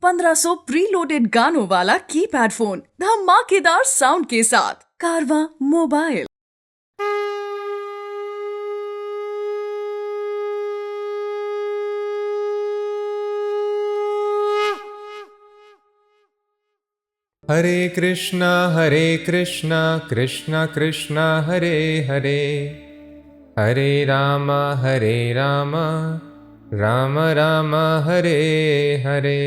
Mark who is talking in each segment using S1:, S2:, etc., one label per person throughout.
S1: 1500 preloaded गानों वाला keypad phone धमाकेदार साउंड के साथ कारवा mobile.
S2: Hare Krishna Krishna Krishna Hare Hare, Hare Ram Ram Ram Hare Hare.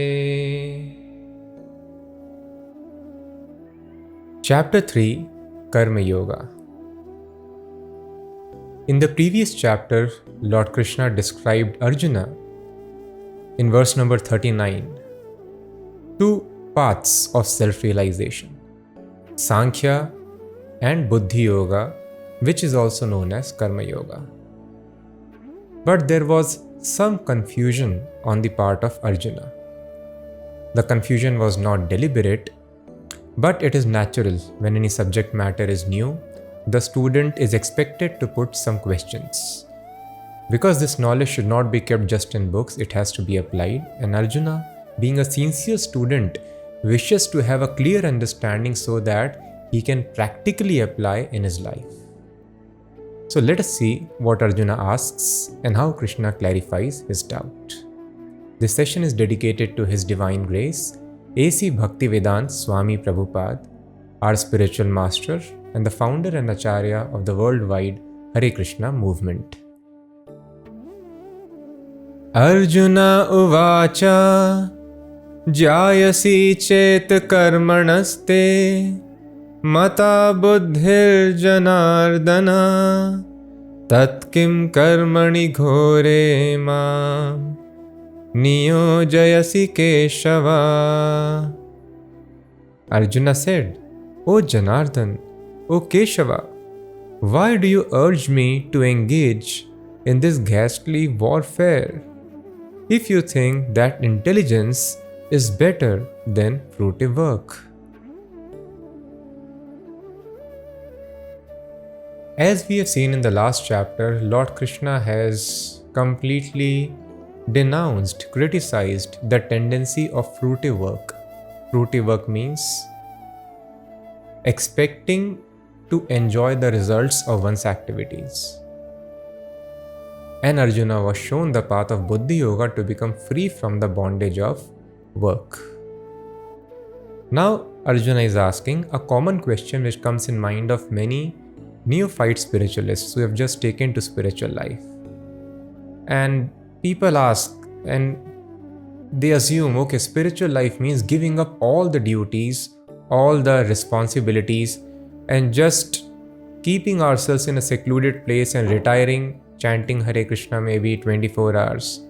S2: Chapter 3, Karma Yoga. In the previous chapter, Lord Krishna described Arjuna in verse number 39 two paths of self-realization, Sankhya and Buddhi Yoga, which is also known as Karma Yoga. But there was some confusion on the part of Arjuna. The confusion was not deliberate, but it is natural when any subject matter is new. The student is expected to put some questions. Because this knowledge should not be kept just in books, it has to be applied, and Arjuna, being a sincere student, wishes to have a clear understanding so that he can practically apply in his life. So let us see what Arjuna asks and how Krishna clarifies his doubt. This session is dedicated to His Divine Grace, A.C. Bhaktivedanta Swami Prabhupada, our spiritual master and the founder and acharya of the worldwide Hare Krishna movement. Arjuna uvacha jayasi chet karmanaste mata buddhir janardana tatkim karmani ghore mam niyojayasi keshava. Arjuna said, O Janardhan, O Keshava, why do you urge me to engage in this ghastly warfare if you think that intelligence is better than fruitive work? As we have seen in the last chapter, Lord Krishna has completely denounced, criticized the tendency of fruitive work. Fruitive work means expecting to enjoy the results of one's activities. And Arjuna was shown the path of Buddhi Yoga to become free from the bondage of work. Now Arjuna is asking a common question which comes in mind of many neophyte spiritualists who have just taken to spiritual life. And people ask and they assume, okay, spiritual life means giving up all the duties, all the responsibilities, and just keeping ourselves in a secluded place and retiring, chanting Hare Krishna maybe 24 hours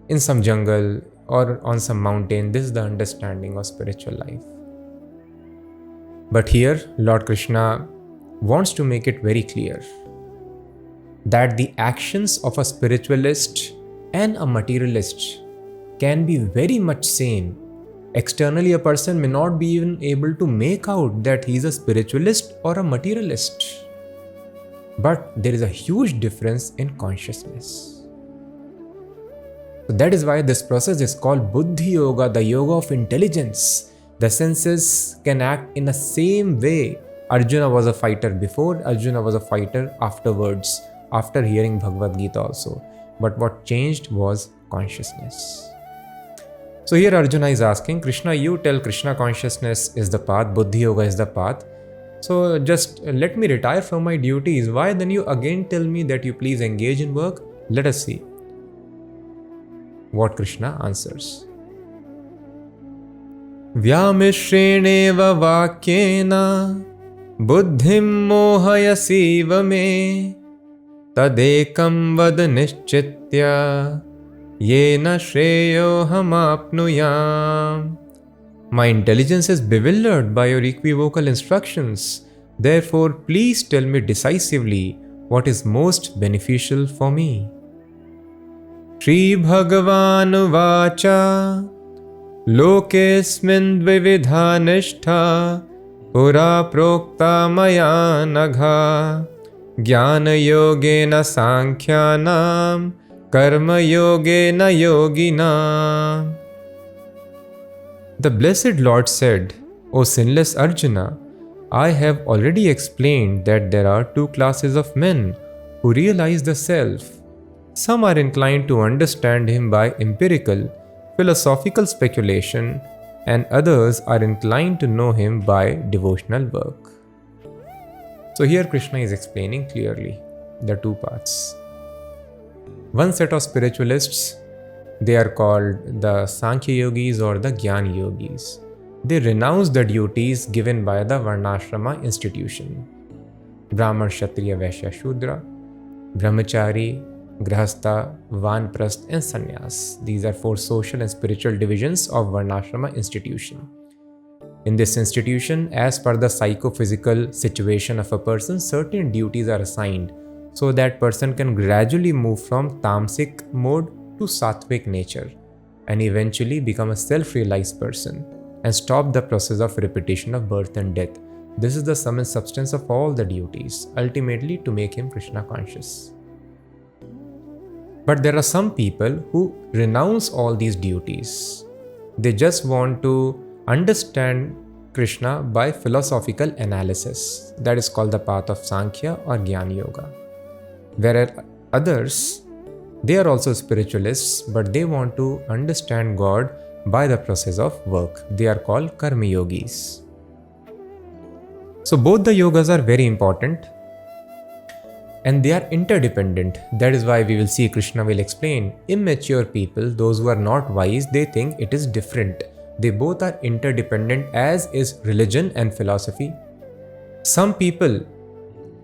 S2: in some jungle or on some mountain. This is the understanding of spiritual life. But here, Lord Krishna wants to make it very clear that the actions of a spiritualist and a materialist can be very much same. Externally, a person may not be even able to make out that he is a spiritualist or a materialist. But there is a huge difference in consciousness. So that is why this process is called Buddhi Yoga, the yoga of intelligence. The senses can act in the same way. Arjuna was a fighter before, Arjuna was a fighter afterwards, after hearing Bhagavad Gita also. But what changed was consciousness. So here Arjuna is asking, Krishna, you tell Krishna consciousness is the path, Buddhi Yoga is the path. So just let me retire from my duties. Why then you again tell me that you please engage in work? Let us see what Krishna answers. Vyamishreneva vakyena buddhim mohayasiva me tadekam vad nischitya yena shreyo hamapnuyam. My intelligence is bewildered by your equivocal instructions. Therefore, please tell me decisively what is most beneficial for me. Shri Bhagavan Vacha Lokesmin Dvividha Nishtha Pura Prokta Maya Nagha Jnana Yogena Sankhyanam Karma Yogena Yoginam. The blessed Lord said, O sinless Arjuna, I have already explained that there are two classes of men who realize the self. Some are inclined to understand him by empirical, philosophical speculation, and others are inclined to know him by devotional work. So here Krishna is explaining clearly the two paths. One set of spiritualists, they are called the Sankhya Yogis or the Jnana Yogis. They renounce the duties given by the Varnashrama institution. Brahman, Kshatriya, Vaishya, Shudra, Brahmachari, Grahastha, Vanprasth and Sannyas. These are four social and spiritual divisions of Varnashrama institution. In this institution, as per the psychophysical situation of a person, certain duties are assigned so that person can gradually move from tamasic mode to sattvic nature and eventually become a self-realized person and stop the process of repetition of birth and death. This is the sum and substance of all the duties, ultimately to make him Krishna conscious. But there are some people who renounce all these duties. They just want to understand Krishna by philosophical analysis. That is called the path of Sankhya or Jnana Yoga. Whereas others, they are also spiritualists, but they want to understand God by the process of work. They are called Karma Yogis. So both the yogas are very important and they are interdependent. That is why we will see Krishna will explain. Immature people, those who are not wise, they think it is different. They both are interdependent, as is religion and philosophy. Some people,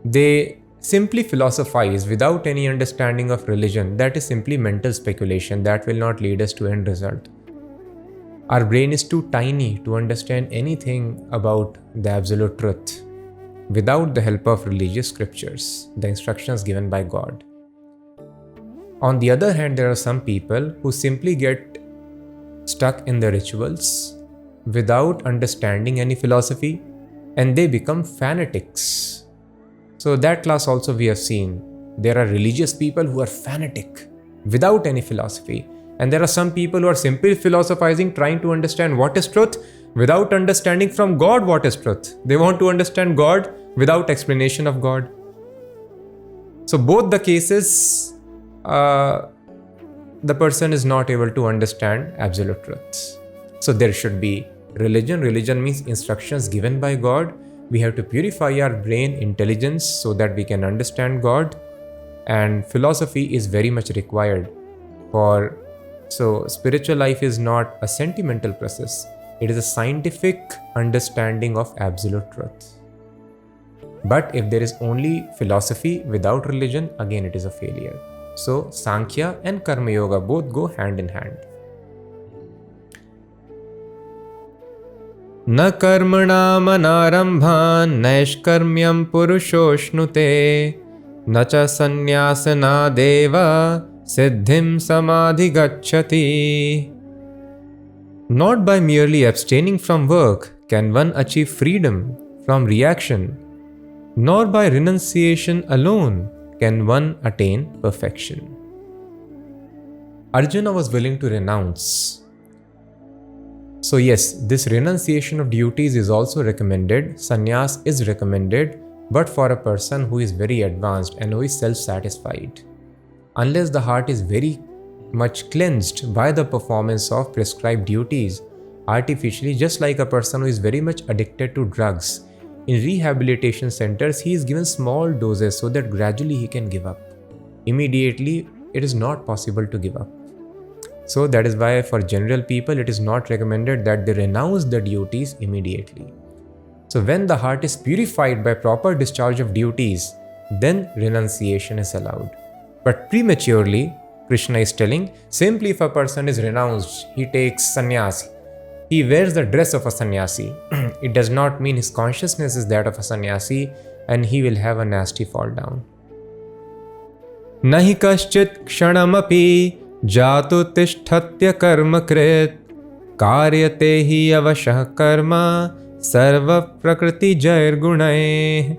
S2: they simply philosophize without any understanding of religion. That is simply mental speculation. That will not lead us to end result. Our brain is too tiny to understand anything about the absolute truth without the help of religious scriptures, the instructions given by God. On the other hand, there are some people who simply get stuck in the rituals without understanding any philosophy and they become fanatics. So that class also we have seen. There are religious people who are fanatic without any philosophy. And there are some people who are simply philosophizing, trying to understand what is truth without understanding from God what is truth. They want to understand God without explanation of God. So both the cases, the person is not able to understand absolute truths. So there should be religion. Religion means instructions given by God. We have to purify our brain intelligence so that we can understand God. And philosophy is very much required for. So spiritual life is not a sentimental process. It is a scientific understanding of absolute truth. But if there is only philosophy without religion, again it is a failure. So Sankhya and Karma Yoga both go hand in hand. Na karmanam anarambhan naishkarmyam purushoshnute na cha sannyasana deva siddhim samadhi gacchati. Not by merely abstaining from work can one achieve freedom from reaction, nor by renunciation alone can one attain perfection. Arjuna was willing to renounce. So yes, this renunciation of duties is also recommended. Sannyas is recommended, but for a person who is very advanced and who is self-satisfied. Unless the heart is very much cleansed by the performance of prescribed duties, artificially, just like a person who is very much addicted to drugs. In rehabilitation centers, he is given small doses so that gradually he can give up. Immediately, it is not possible to give up. So that is why for general people, it is not recommended that they renounce the duties immediately. So when the heart is purified by proper discharge of duties, then renunciation is allowed. But prematurely, Krishna is telling, simply if a person is renounced, he takes sannyas, he wears the dress of a sannyasi. It does not mean his consciousness is that of a sannyasi and he will have a nasty fall down. Nahi kaschit kshanamapi jatu tishthatya karma krit karyate hi avashah karma sarva prakriti jair gunai.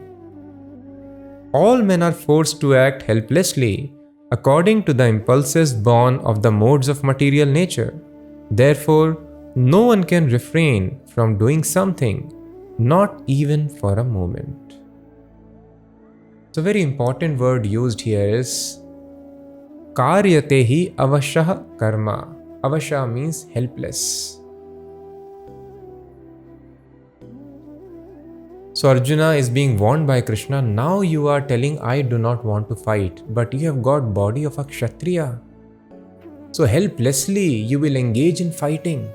S2: All men are forced to act helplessly according to the impulses born of the modes of material nature. Therefore, No one can refrain from doing something, not even for a moment. So, very important word used here is karyate hi avashah karma. Avasha means helpless. So Arjuna is being warned by Krishna, now you are telling I do not want to fight, but you have got body of a Kshatriya. So helplessly you will engage in fighting.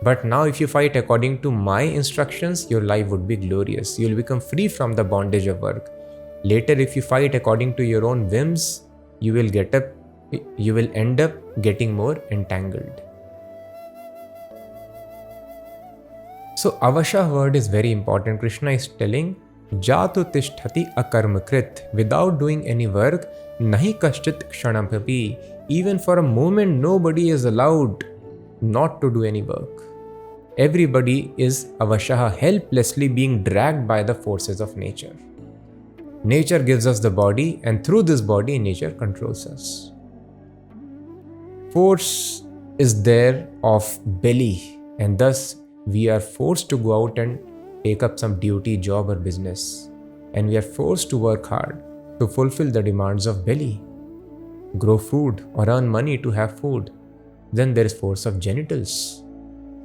S2: But now if you fight according to my instructions, your life would be glorious. You will become free from the bondage of work. Later if you fight according to your own whims, you will end up getting more entangled. So avasha word is very important. Krishna is telling, Jatu tishthati akarmakrit. Without doing any work, nahi kashchit kshanamapi. Even for a moment, nobody is allowed not to do any work. Everybody is avashaha, helplessly being dragged by the forces of nature. Nature gives us the body, and through this body, nature controls us. Force is there of belly, and thus we are forced to go out and take up some duty, job or business. And we are forced to work hard to fulfill the demands of belly. Grow food or earn money to have food. Then there is force of genitals.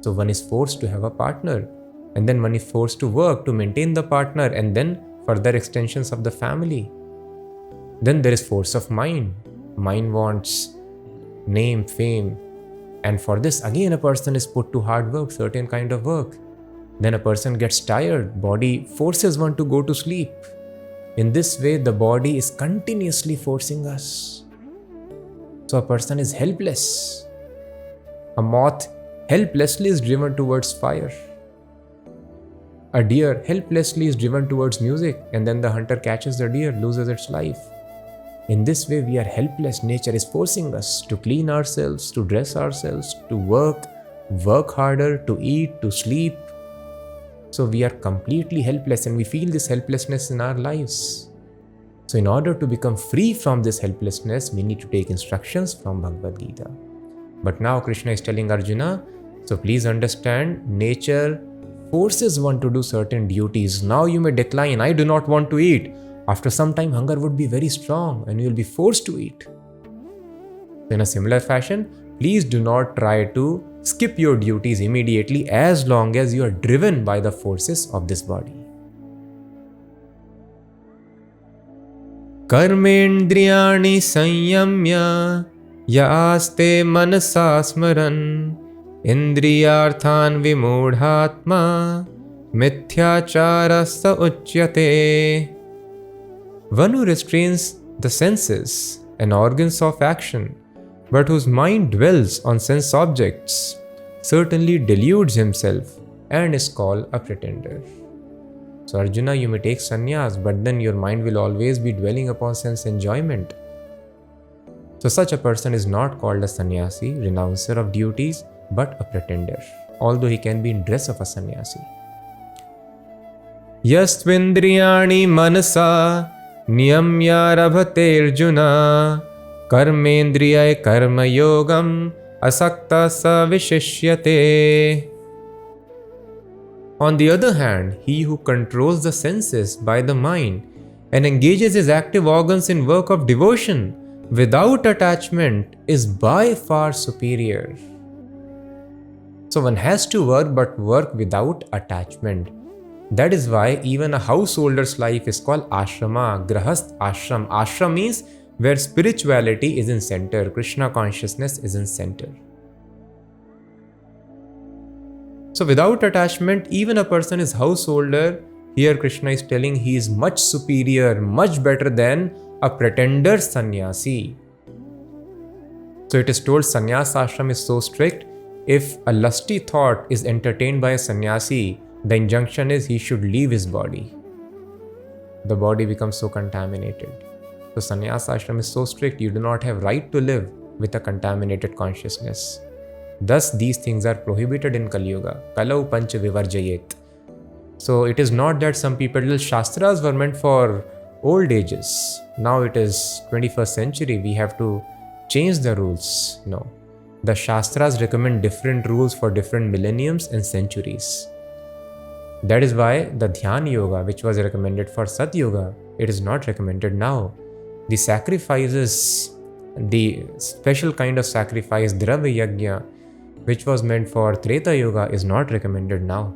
S2: So one is forced to have a partner, and then one is forced to work to maintain the partner, and then further extensions of the family. Then there is force of mind. Mind wants name, fame, and for this again a person is put to hard work, certain kind of work. Then a person gets tired, body forces one to go to sleep. In this way the body is continuously forcing us. So a person is helpless. A moth helplessly is driven towards fire. A deer helplessly is driven towards music, and then the hunter catches the deer, loses its life. In this way we are helpless. Nature is forcing us to clean ourselves, to dress ourselves, to work harder, to eat, to sleep. So we are completely helpless, and we feel this helplessness in our lives. So in order to become free from this helplessness, we need to take instructions from Bhagavad Gita. But now Krishna is telling Arjuna, so please understand, nature forces one to do certain duties. Now you may decline, I do not want to eat. After some time, hunger would be very strong and you will be forced to eat. In a similar fashion, please do not try to skip your duties immediately as long as you are driven by the forces of this body. Karmendriyani sanyamya yaste manasa smaran indriyarthan vimodhatma mithyacharasa uchyate. One who restrains the senses and organs of action, but whose mind dwells on sense objects, certainly deludes himself and is called a pretender. So Arjuna, you may take sannyas, but then your mind will always be dwelling upon sense enjoyment. So such a person is not called a sannyasi, renouncer of duties, but a pretender, although he can be in dress of a sannyasi. Yastvindriyani manasa niyamya rabhate Arjuna karmendriya karma yogam asakta sa vishishyate. On the other hand, he who controls the senses by the mind and engages his active organs in work of devotion without attachment is by far superior. So one has to work, but work without attachment. That is why even a householder's life is called ashrama, grahast ashram. Ashram means where spirituality is in center, Krishna consciousness is in center. So without attachment, even a person is householder. Here Krishna is telling he is much superior, much better than a pretender sannyasi. So it is told sannyas ashram is so strict. If a lusty thought is entertained by a sannyasi, the injunction is he should leave his body. The body becomes so contaminated. So sannyas ashram is so strict, you do not have right to live with a contaminated consciousness. Thus these things are prohibited in Kali Yuga. Kalau pancha vivarjayet. So it is not that some people, Shastras were meant for old ages. Now it is 21st century, we have to change the rules. No. The Shastras recommend different rules for different millenniums and centuries. That is why the Dhyan Yoga, which was recommended for Sat Yoga, it is not recommended now. The sacrifices, the special kind of sacrifice, Dravya Yajna, which was meant for Treta Yoga, is not recommended now.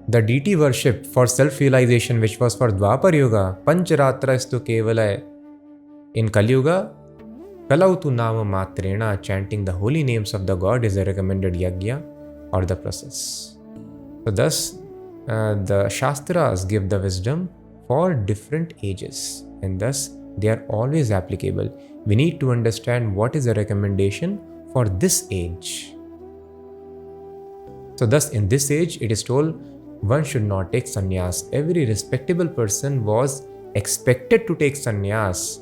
S2: The deity worship for self-realization, which was for Dwapar Yoga, Pancharatra istu kevalay. In Kali Yuga, Kalautu Nama Matrena, chanting the holy names of the god, is a recommended yajna or the process. So thus, the Shastras give the wisdom for different ages, and thus they are always applicable. We need to understand what is a recommendation for this age. So thus, in this age, it is told one should not take sannyas. Every respectable person was expected to take sannyas.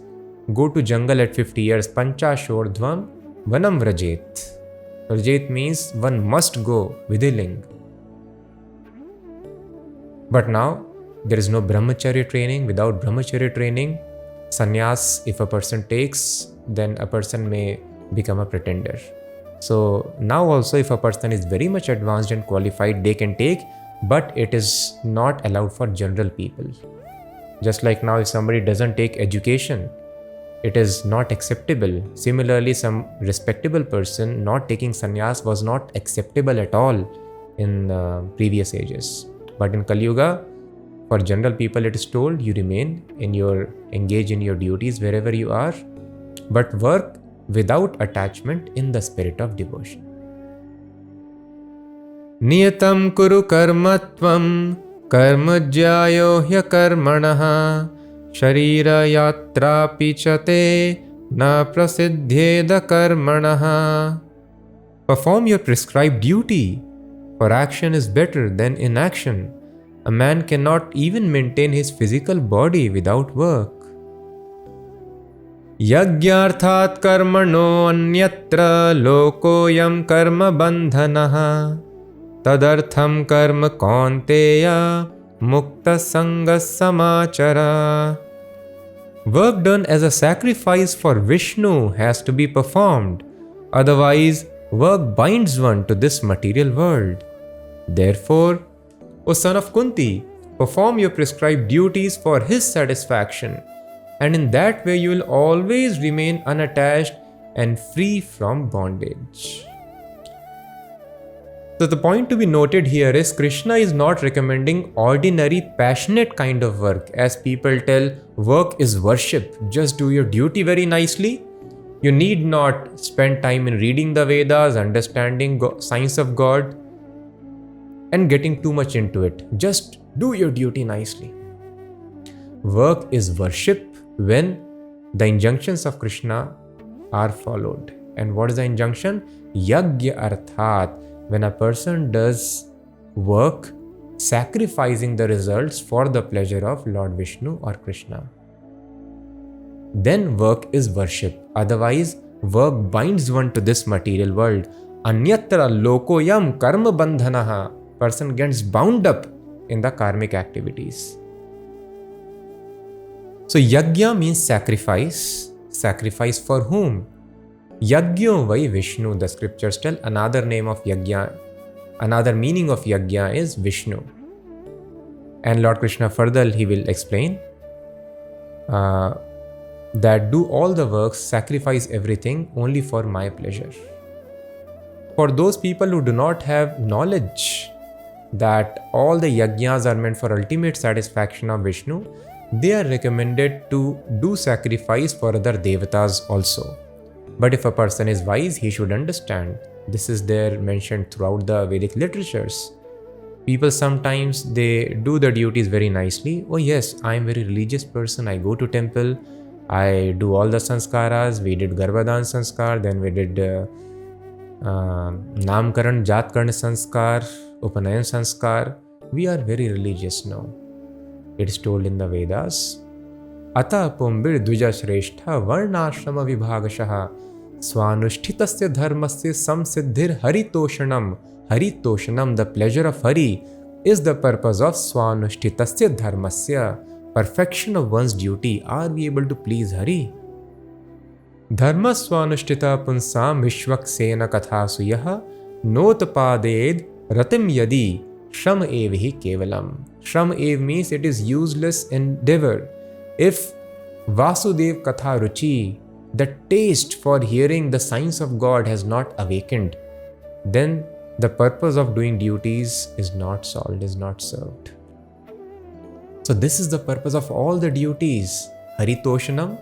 S2: Go to jungle at 50 years. Pancha shodhvam vanam vrajet. Vrajet means one must go vidhiling. But now, there is no brahmacharya training. Without brahmacharya training, sannyas, if a person takes, then a person may become a pretender. So now also, if a person is very much advanced and qualified, they can take, but it is not allowed for general people. Just like now, if somebody doesn't take education, it is not acceptable. Similarly, some respectable person not taking sannyas was not acceptable at all in previous ages. But in Kali Yuga, for general people, it is told you remain engage in your duties wherever you are, but work without attachment in the spirit of devotion. Niyatam kuru karmatvam karmajyayo hyakarmanaha sharira yatra pichate na prasiddhyeda karmanaha. Perform your prescribed duty, for action is better than inaction. A man cannot even maintain his physical body without work. Yagyarthat karmano anyatra lokoyam karma bandhanaha tadartham karma kaunteya mukta sanga samachara. Work done as a sacrifice for Vishnu has to be performed, otherwise work binds one to this material world. Therefore, O son of Kunti, perform your prescribed duties for his satisfaction, and in that way you will always remain unattached and free from bondage. So the point to be noted here is Krishna is not recommending ordinary passionate kind of work. As people tell, work is worship. Just do your duty very nicely. You need not spend time in reading the Vedas, understanding science of God, and getting too much into it. Just do your duty nicely. Work is worship when the injunctions of Krishna are followed. And what is the injunction? Yajna arthat. When a person does work, sacrificing the results for the pleasure of Lord Vishnu or Krishna, then work is worship. Otherwise, work binds one to this material world. Anyatra lokoyam karma bandhanaha. Person gets bound up in the karmic activities. So yajna means sacrifice. Sacrifice for whom? Yajna vai Vishnu. The scriptures tell another name of yajna, another meaning of yajna is Vishnu. And Lord Krishna further he will explain that do all the works, sacrifice everything only for my pleasure. For those people who do not have knowledge that all the yajnas are meant for ultimate satisfaction of Vishnu, they are recommended to do sacrifice for other devatas also. But if a person is wise, he should understand. This is there mentioned throughout the Vedic literatures. People sometimes they do the duties very nicely. Oh yes, I am a very religious person. I go to temple. I do all the sanskaras. We did Garbhadan sanskar. Then we did Namkaran, Jatkarn sanskar, Upanayan sanskar. We are very religious now. It is told in the Vedas. Ata pumbir dvija shrestha varnashrama vibhagashaha swanushthitasya dharmasya samsiddhir haritoshanam. Haritoshanam, the pleasure of Hari, is the purpose of swanushthitasya dharmasya. Perfection of one's duty. Are we able to please Hari? Dharmaswanushtita punsam vishwaksena kathasu yaha notpaded ratim yadi shram evhi kevalam. Shram ev means it is useless endeavor. If Vasudev Katha Ruchi, the taste for hearing the signs of God has not awakened, then the purpose of doing duties is not solved, is not served. So this is the purpose of all the duties. Haritoshanam,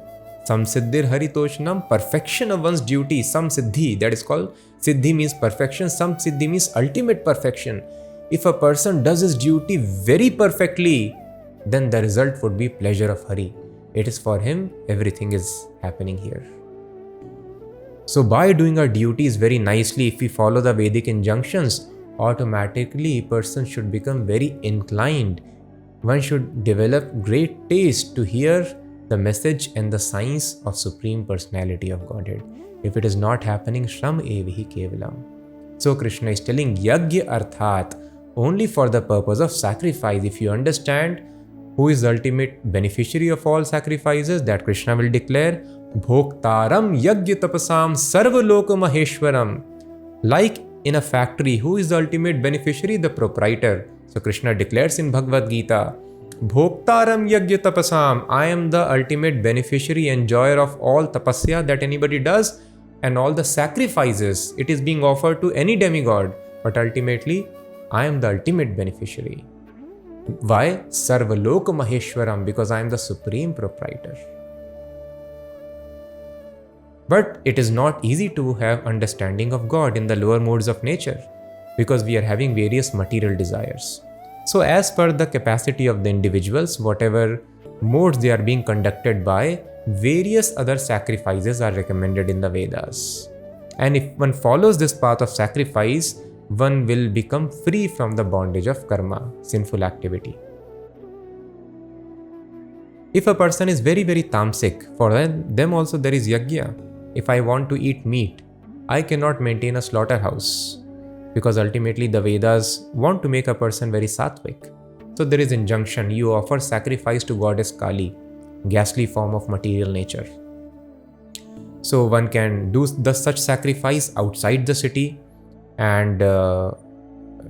S2: samsiddhir haritoshanam, perfection of one's duty, samsiddhi, that is called, siddhi means perfection, samsiddhi means ultimate perfection. If a person does his duty very perfectly, then the result would be pleasure of Hari. It is for him, everything is happening here. So by doing our duties very nicely, if we follow the Vedic injunctions, automatically a person should become very inclined. One should develop great taste to hear the message and the signs of Supreme Personality of Godhead. If it is not happening, Shram Evhi Kevalam. So Krishna is telling Yagya Arthat, only for the purpose of sacrifice. If you understand who is the ultimate beneficiary of all sacrifices, that Krishna will declare, Bhoktaram Yagya Tapasam Sarvaloka Maheshwaram. Like in a factory, who is the ultimate beneficiary? The proprietor. So Krishna declares in Bhagavad Gita, Bhoktaram Yagya Tapasam, I am the ultimate beneficiary, enjoyer of all tapasya that anybody does and all the sacrifices. It is being offered to any demigod, but ultimately I am the ultimate beneficiary. Why? Sarvaloka Maheshwaram, because I am the supreme proprietor. But it is not easy to have understanding of God in the lower modes of nature, because we are having various material desires. So as per the capacity of the individuals, whatever modes they are being conducted by, various other sacrifices are recommended in the Vedas. And if one follows this path of sacrifice, one will become free from the bondage of karma, sinful activity. If a person is very, very tamasic, for them also there is yagya. If I want to eat meat, I cannot maintain a slaughterhouse, because ultimately the Vedas want to make a person very sattvic. So there is injunction, you offer sacrifice to goddess Kali, ghastly form of material nature. So one can do such sacrifice outside the city, and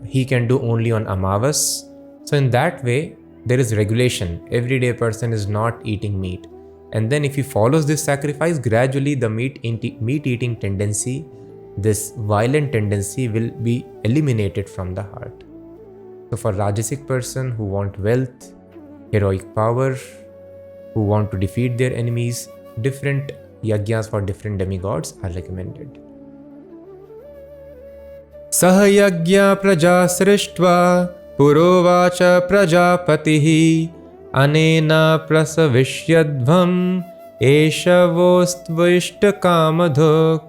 S2: he can do only on Amavas. So in that way, there is regulation. Everyday person is not eating meat. And then if he follows this sacrifice, gradually the meat eating tendency, this violent tendency will be eliminated from the heart. So for Rajasic person who want wealth, heroic power, who want to defeat their enemies, different yagyas for different demigods are recommended. Sahayagya praja srishtva purovacha prajapatihi anena prasavishyadvam eshavostvishta kamadhuk.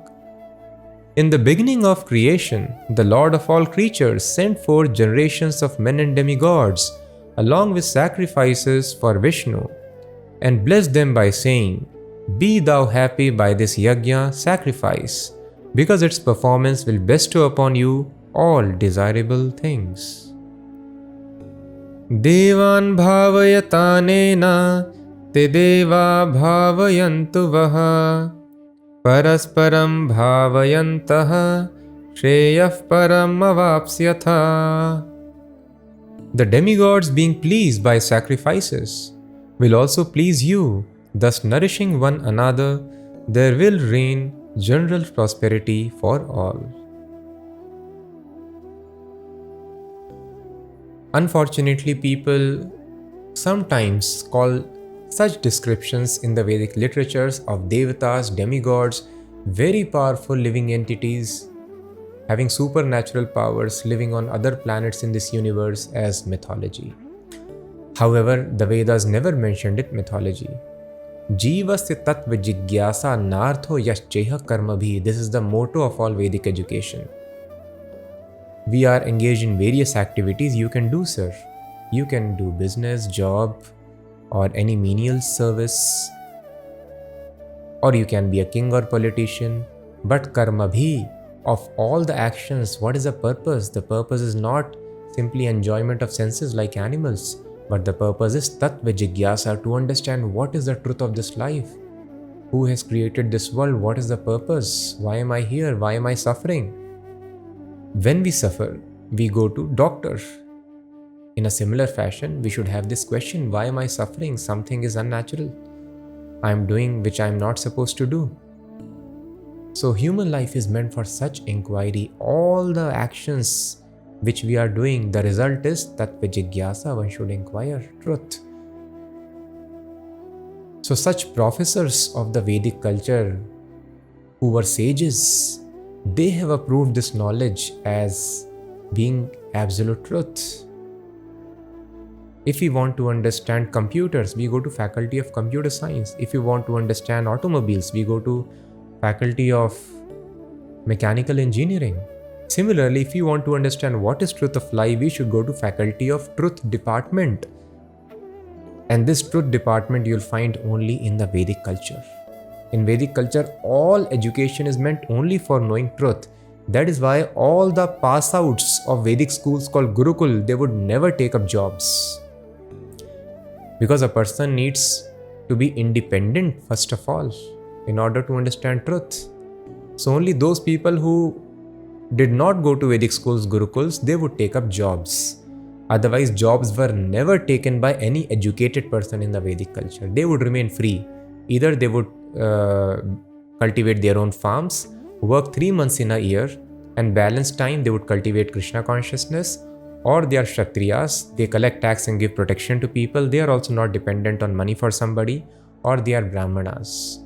S2: In the beginning of creation, the Lord of all creatures sent forth generations of men and demigods, along with sacrifices for Vishnu, and blessed them by saying, Be thou happy by this yajna sacrifice, because its performance will bestow upon you all desirable things. Devan bhavayatanena te deva bhavayantu vaha parasparam bhavayantaha shreyah param avapsyatha. The demigods being pleased by sacrifices will also please you, thus nourishing one another, there will reign general prosperity for all. Unfortunately, people sometimes call such descriptions in the Vedic literatures of devatas, demigods, very powerful living entities having supernatural powers living on other planets in this universe as mythology. However, the Vedas never mentioned it mythology. Jivasya tattva jigyasa nartho yascheha karmabhi. This is the motto of all Vedic education. We are engaged in various activities you can do, sir. You can do business, job, or any menial service, or you can be a king or politician. But karmabhi, of all the actions, what is the purpose? The purpose is not simply enjoyment of senses like animals, but the purpose is tattva jigyasa, to understand what is the truth of this life. Who has created this world? What is the purpose? Why am I here? Why am I suffering? When we suffer, we go to doctor. In a similar fashion, we should have this question: why am I suffering? Something is unnatural. I am doing which I am not supposed to do. So human life is meant for such inquiry. All the actions which we are doing, the result is that with jigyasa one should inquire truth. So such professors of the Vedic culture who were sages, they have approved this knowledge as being absolute truth. If we want to understand computers, we go to Faculty of Computer Science. If we want to understand automobiles, we go to Faculty of Mechanical Engineering. Similarly, if you want to understand what is truth of life, we should go to Faculty of Truth Department. And this truth department you'll find only in the Vedic culture. In Vedic culture, all education is meant only for knowing truth. That is why all the pass outs of Vedic schools called Gurukul, they would never take up jobs. Because a person needs to be independent first of all in order to understand truth. So only those people who did not go to Vedic schools, Gurukuls, they would take up jobs. Otherwise, jobs were never taken by any educated person in the Vedic culture. They would remain free. Either they would cultivate their own farms, work 3 months in a year, and balance time they would cultivate Krishna consciousness, or they are Kshatriyas, they collect tax and give protection to people. They are also not dependent on money for somebody, or they are Brahmanas.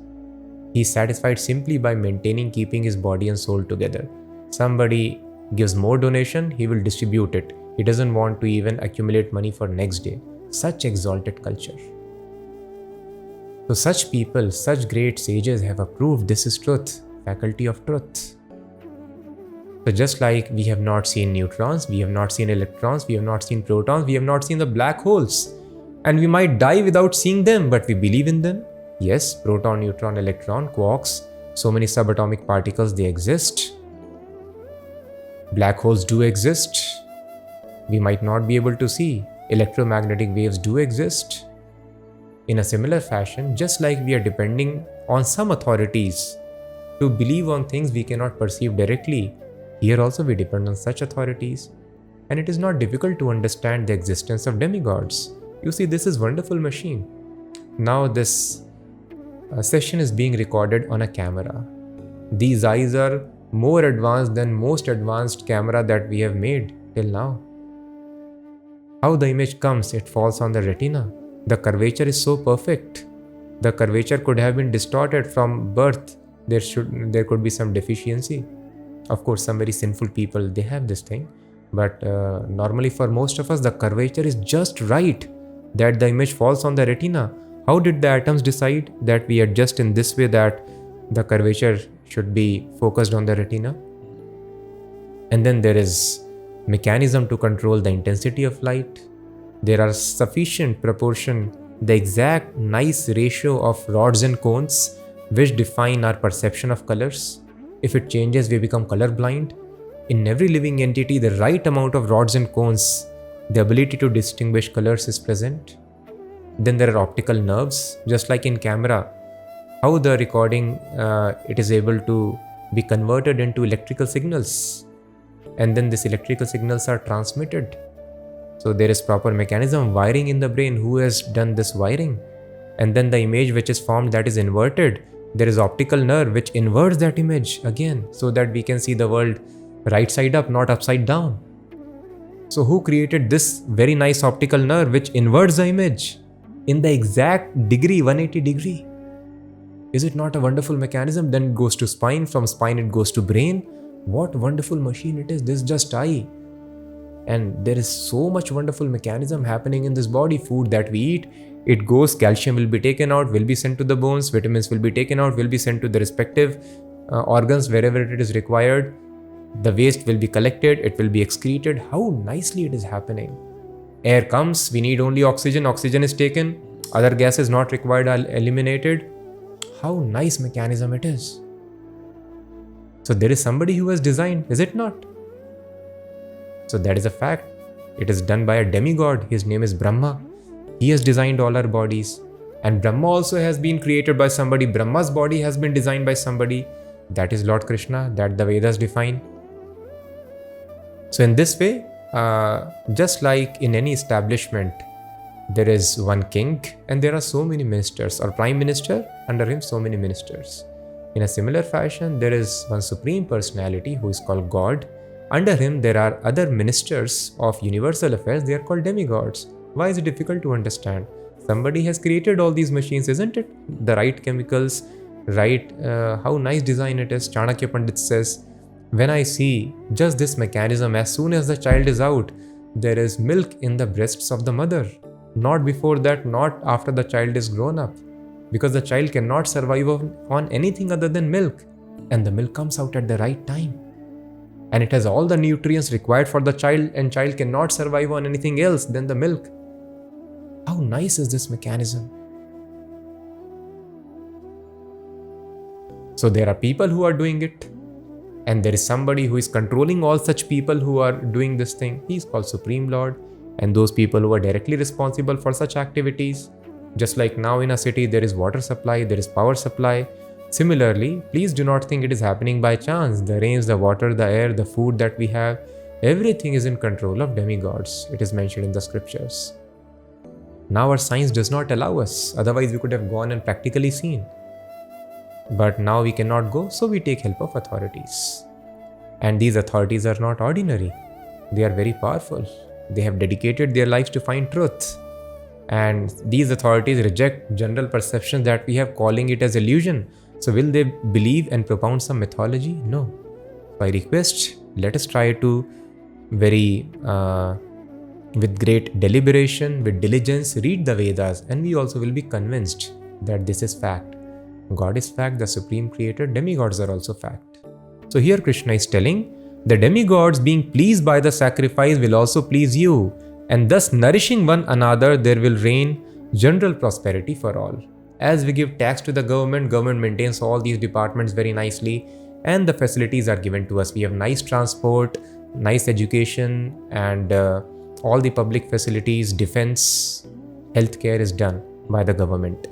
S2: He is satisfied simply by maintaining, keeping his body and soul together. Somebody gives more donation, he will distribute it. He doesn't want to even accumulate money for next day. Such exalted culture. So such people, such great sages have approved this is truth, faculty of truth. So just like we have not seen neutrons, we have not seen electrons, we have not seen protons, we have not seen the black holes. And we might die without seeing them, but we believe in them. Yes, proton, neutron, electron, quarks, so many subatomic particles, they exist. Black holes do exist. We might not be able to see. Electromagnetic waves do exist. In a similar fashion, just like we are depending on some authorities to believe on things we cannot perceive directly, here also we depend on such authorities. And it is not difficult to understand the existence of demigods. You see, this is a wonderful machine. Now this session is being recorded on a camera. These eyes are more advanced than most advanced camera that we have made till now. How the image comes, it falls on the retina. The curvature is so perfect. The curvature could have been distorted from birth. There could be some deficiency. Of course, some very sinful people, they have this thing. But normally for most of us, the curvature is just right that the image falls on the retina. How did the atoms decide that we adjust in this way that the curvature should be focused on the retina? And then there is mechanism to control the intensity of light. There are sufficient proportion, the exact nice ratio of rods and cones which define our perception of colors. If it changes, we become colorblind. In every living entity, the right amount of rods and cones, the ability to distinguish colors is present. Then there are optical nerves, just like in camera. How the recording, it is able to be converted into electrical signals. And then these electrical signals are transmitted. So there is proper mechanism, wiring in the brain. Who has done this wiring? And then the image which is formed, that is inverted. There is optical nerve which inverts that image again, so that we can see the world right side up, not upside down. So who created this very nice optical nerve which inverts the image in the exact degree, 180 degree? Is it not a wonderful mechanism? Then it goes to spine, from spine it goes to brain. What wonderful machine it is. This is just eye. And there is so much wonderful mechanism happening in this body. Food that we eat, it goes, calcium will be taken out, will be sent to the bones, vitamins will be taken out, will be sent to the respective organs wherever it is required. The waste will be collected, it will be excreted. How nicely it is happening. Air comes, we need only oxygen, oxygen is taken, other gases not required are eliminated. How nice mechanism it is. So there is somebody who has designed, is it not? So that is a fact. It is done by a demigod. His name is Brahma. He has designed all our bodies. And Brahma also has been created by somebody. Brahma's body has been designed by somebody. That is Lord Krishna, that the Vedas define. So in this way, just like in any establishment, there is one king and there are so many ministers, or prime minister, under him so many ministers. In a similar fashion, there is one supreme personality who is called God. Under him, there are other ministers of universal affairs. They are called demigods. Why is it difficult to understand? Somebody has created all these machines, isn't it? The right chemicals, right? How nice design it is. Chanakya Pandit says, when I see just this mechanism, as soon as the child is out, there is milk in the breasts of the mother. Not before that, not after the child is grown up. Because the child cannot survive on anything other than milk. And the milk comes out at the right time. And it has all the nutrients required for the child, and child cannot survive on anything else than the milk. How nice is this mechanism? So there are people who are doing it, and there is somebody who is controlling all such people who are doing this thing. He is called Supreme Lord, and those people who are directly responsible for such activities. Just like now in a city, there is water supply, there is power supply. Similarly, please do not think it is happening by chance. The rains, the water, the air, the food that we have, everything is in control of demigods. It is mentioned in the scriptures. Now our science does not allow us. Otherwise, we could have gone and practically seen. But now we cannot go, so we take help of authorities. And these authorities are not ordinary. They are very powerful. They have dedicated their lives to find truth. And these authorities reject general perception that we have, calling it as illusion. So will they believe and propound some mythology? No. So I request, let us try to with great deliberation, with diligence, read the Vedas, and we also will be convinced that this is fact. God is fact, the supreme creator, demigods are also fact. So here Krishna is telling, the demigods being pleased by the sacrifice will also please you, and thus nourishing one another, there will reign general prosperity for all. As we give tax to the government maintains all these departments very nicely, and the facilities are given to us. We have nice transport, nice education, and all the public facilities, defense, healthcare is done by the government.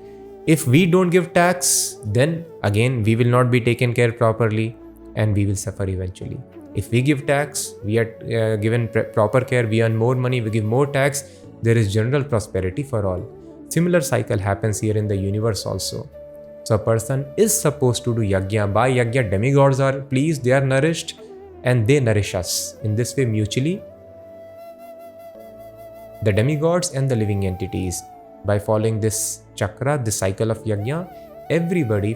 S2: If we don't give tax, then again we will not be taken care properly and we will suffer eventually. If we give tax, we are given proper care, we earn more money, we give more tax, there is general prosperity for all. Similar cycle happens here in the universe also. So a person is supposed to do yajna. By yajna, demigods are pleased, they are nourished, and they nourish us. In this way, mutually, the demigods and the living entities, by following this chakra, this cycle of yajna,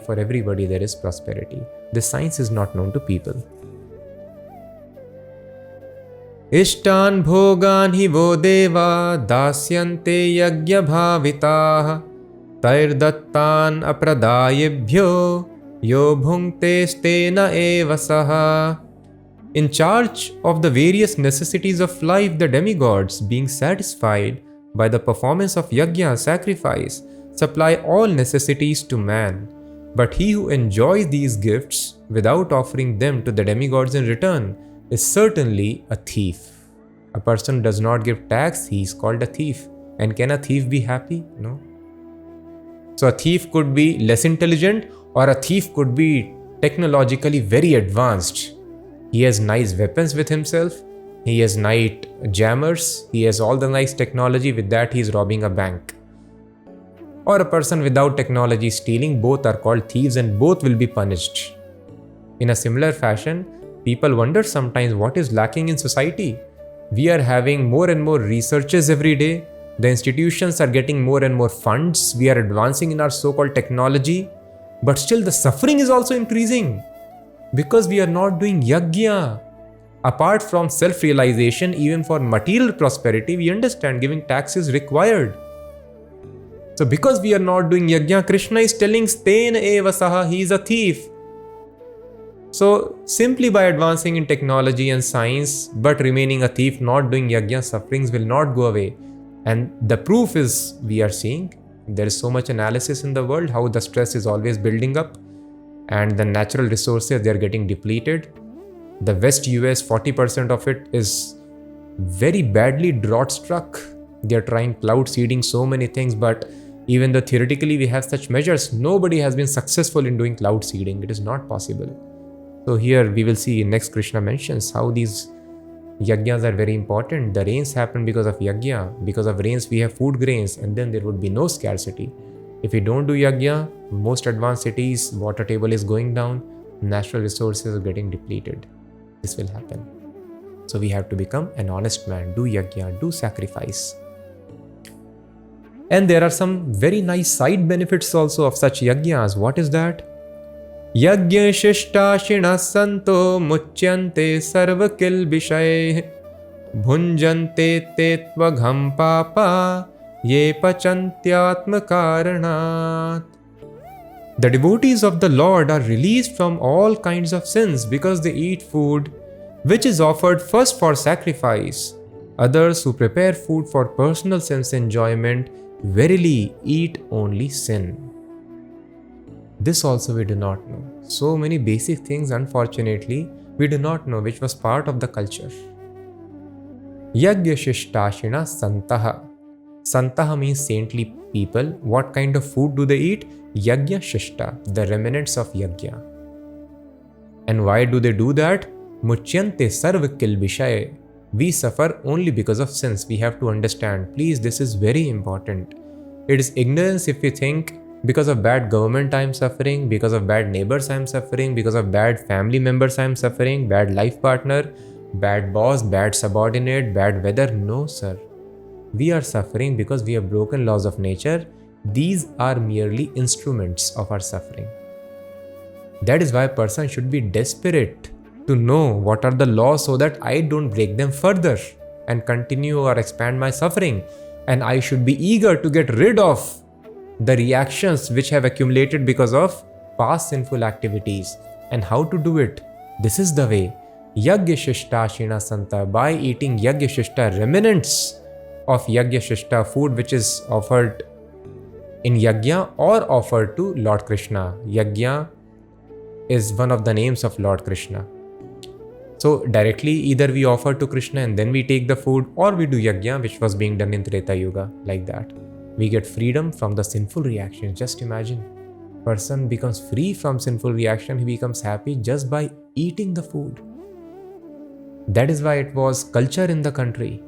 S2: for everybody there is prosperity. This science is not known to people. Ishtan bhogan hi vo deva dasyante yajna bhavitah tairdattan apradayebhyo yo bhunkte stena eva saha. In charge of the various necessities of life, the demigods, being satisfied by the performance of yajna, sacrifice, supply all necessities to man. But he who enjoys these gifts without offering them to the demigods in return is certainly a thief. A person does not give tax, he is called a thief. And can a thief be happy? No. So a thief could be less intelligent, or a thief could be technologically very advanced. He has nice weapons with himself, he has night jammers, he has all the nice technology. With that, he is robbing a bank. Or a person without technology stealing, both are called thieves and both will be punished. In a similar fashion, people wonder sometimes what is lacking in society. We are having more and more researches every day. The institutions are getting more and more funds. We are advancing in our so-called technology. But still the suffering is also increasing. Because we are not doing yajna. Apart from self-realization, even for material prosperity, we understand giving tax is required. So because we are not doing yajna, Krishna is telling Sten eva saha, he is a thief. So simply by advancing in technology and science, but remaining a thief, not doing yajna, sufferings will not go away. And the proof is, we are seeing, there is so much analysis in the world, how the stress is always building up. And the natural resources, they are getting depleted. The West US, 40% of it is very badly drought struck. They are trying cloud seeding, so many things, but Even though theoretically we have such measures, nobody has been successful in doing cloud seeding. It is not possible. So here we will see next Krishna mentions how these yajnas are very important. The rains happen because of yajna. Because of rains we have food grains, and then there would be no scarcity. If we don't do yajna, most advanced cities, water table is going down, natural resources are getting depleted. This will happen. So we have to become an honest man, do yajna, do sacrifice. And there are some very nice side benefits also of such yajnas. What is that? Yajna shishta shina santo muchyante sarvakil vishay bhunjante te tvagham papa ye pachantyatma karanat. The devotees of the Lord are released from all kinds of sins because they eat food which is offered first for sacrifice. Others who prepare food for personal sense enjoyment verily eat only sin. This also we do not know. So many basic things, unfortunately, we do not know, which was part of the culture. Yajna shishtashina santaha. Santaha means saintly people. What kind of food do they eat? Yajna shishta, the remnants of yajna. And why do they do that? Muchyante sarvakil vishay. We suffer only because of sins. We have to understand. Please, this is very important. It is ignorance if we think because of bad government I am suffering, because of bad neighbors I am suffering, because of bad family members I am suffering, bad life partner, bad boss, bad subordinate, bad weather. No, sir. We are suffering because we have broken laws of nature. These are merely instruments of our suffering. That is why a person should be desperate to know what are the laws so that I don't break them further and continue or expand my suffering. And I should be eager to get rid of the reactions which have accumulated because of past sinful activities. And how to do it? This is the way. Yajna shishta shina santa. By eating yajna shishta, remnants of yajna shishta, food which is offered in yajna or offered to Lord Krishna. Yajna is one of the names of Lord Krishna. So directly either we offer to Krishna and then we take the food, or we do yajna, which was being done in Treta Yuga, like that. We get freedom from the sinful reactions. Just imagine, person becomes free from sinful reaction, he becomes happy just by eating the food. That is why it was culture in the country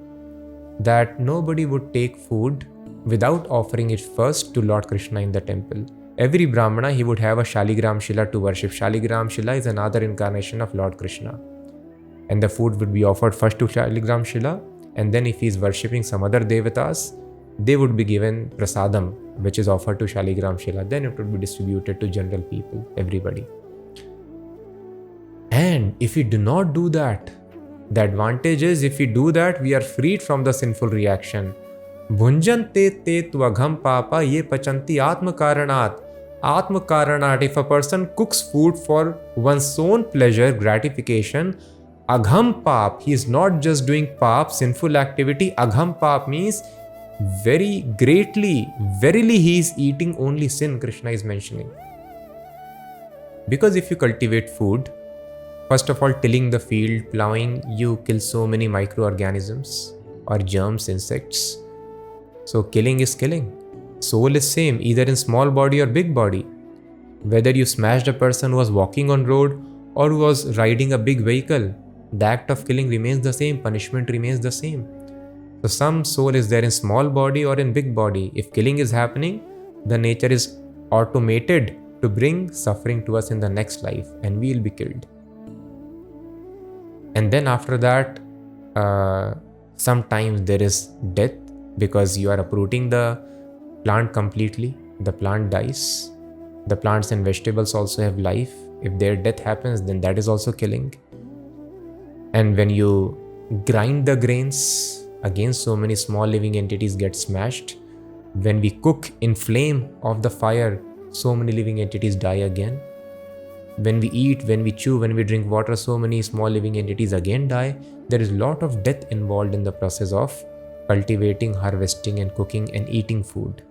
S2: that nobody would take food without offering it first to Lord Krishna in the temple. Every Brahmana, he would have a Shaligram Shila to worship. Shaligram Shila is another incarnation of Lord Krishna. And the food would be offered first to Shaligram Shila, and then if he is worshipping some other devatas, they would be given prasadam, which is offered to Shaligram Shila. Then it would be distributed to general people, everybody. And if we do not do that, the advantage is if we do that, we are freed from the sinful reaction. Bhunjante te tvagham papa ye pachanti atma karanat. Atma karanat, if a person cooks food for one's own pleasure, gratification, agham pap, he is not just doing pap, sinful activity. Agham pap means very greatly, verily he is eating only sin, Krishna is mentioning. Because if you cultivate food, first of all, tilling the field, plowing, you kill so many microorganisms or germs, insects. So killing is killing. Soul is same, either in small body or big body. Whether you smashed a person who was walking on road or who was riding a big vehicle, the act of killing remains the same, punishment remains the same. So some soul is there in small body or in big body. If killing is happening, the nature is automated to bring suffering to us in the next life, and we will be killed. And then after that, sometimes there is death because you are uprooting the plant completely. The plant dies. The plants and vegetables also have life. If their death happens, then that is also killing. And when you grind the grains, again so many small living entities get smashed. When we cook in flame of the fire, so many living entities die again. When we eat, when we chew, when we drink water, so many small living entities again die. There is a lot of death involved in the process of cultivating, harvesting and cooking and eating food.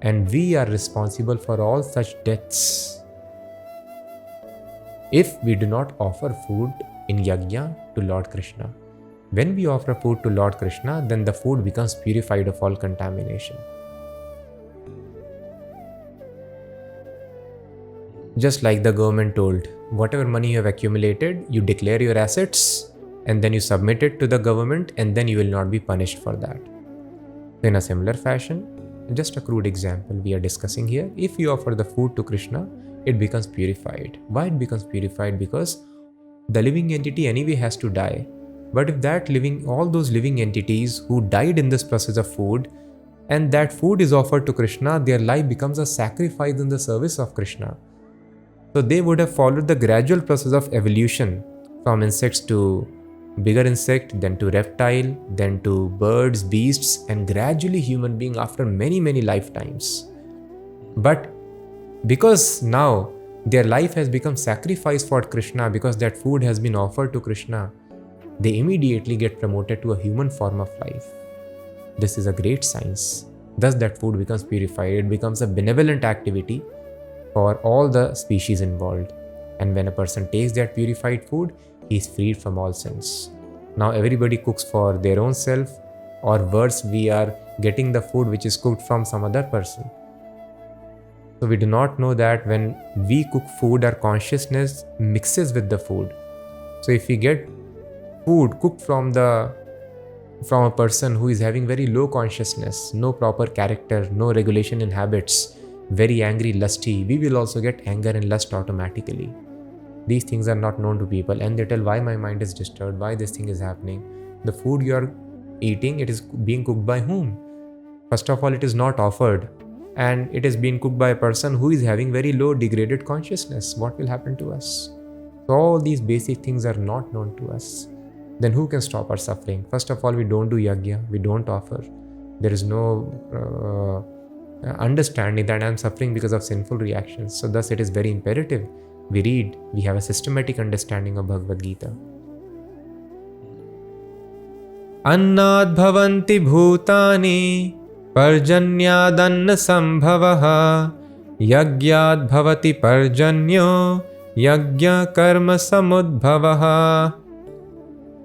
S2: And we are responsible for all such deaths if we do not offer food in yajna to Lord Krishna. When we offer food to Lord Krishna, then the food becomes purified of all contamination. Just like the government told, whatever money you have accumulated, you declare your assets and then you submit it to the government, and then you will not be punished for that. In a similar fashion, just a crude example we are discussing here, if you offer the food to Krishna, it becomes purified. Why it becomes purified? Because the living entity anyway has to die. But if all those living entities who died in this process of food, and that food is offered to Krishna, their life becomes a sacrifice in the service of Krishna. So they would have followed the gradual process of evolution from insects to bigger insect, then to reptile, then to birds, beasts, and gradually human being after many, many lifetimes. But because now their life has become sacrifice for Krishna, because that food has been offered to Krishna, they immediately get promoted to a human form of life. This is a great science. Thus that food becomes purified. It becomes a benevolent activity for all the species involved. And when a person takes that purified food, he is freed from all sins. Now everybody cooks for their own self, or worse, we are getting the food which is cooked from some other person. So we do not know that when we cook food, our consciousness mixes with the food. So if we get food cooked from a person who is having very low consciousness, no proper character, no regulation in habits, very angry, lusty, we will also get anger and lust automatically. These things are not known to people, and they tell why my mind is disturbed, why this thing is happening. The food you are eating, it is being cooked by whom? First of all, it is not offered, and it is being cooked by a person who is having very low degraded consciousness. What will happen to us? So all these basic things are not known to us. Then who can stop our suffering? First of all, we don't do yajna, we don't offer. There is no understanding that I am suffering because of sinful reactions. So thus it is very imperative we read, we have a systematic understanding of Bhagavad Gita. Annad bhavanti bhutani parjanyadanna sambhavaha yagyad bhavati parjanyo yagya karma samudbhavaha.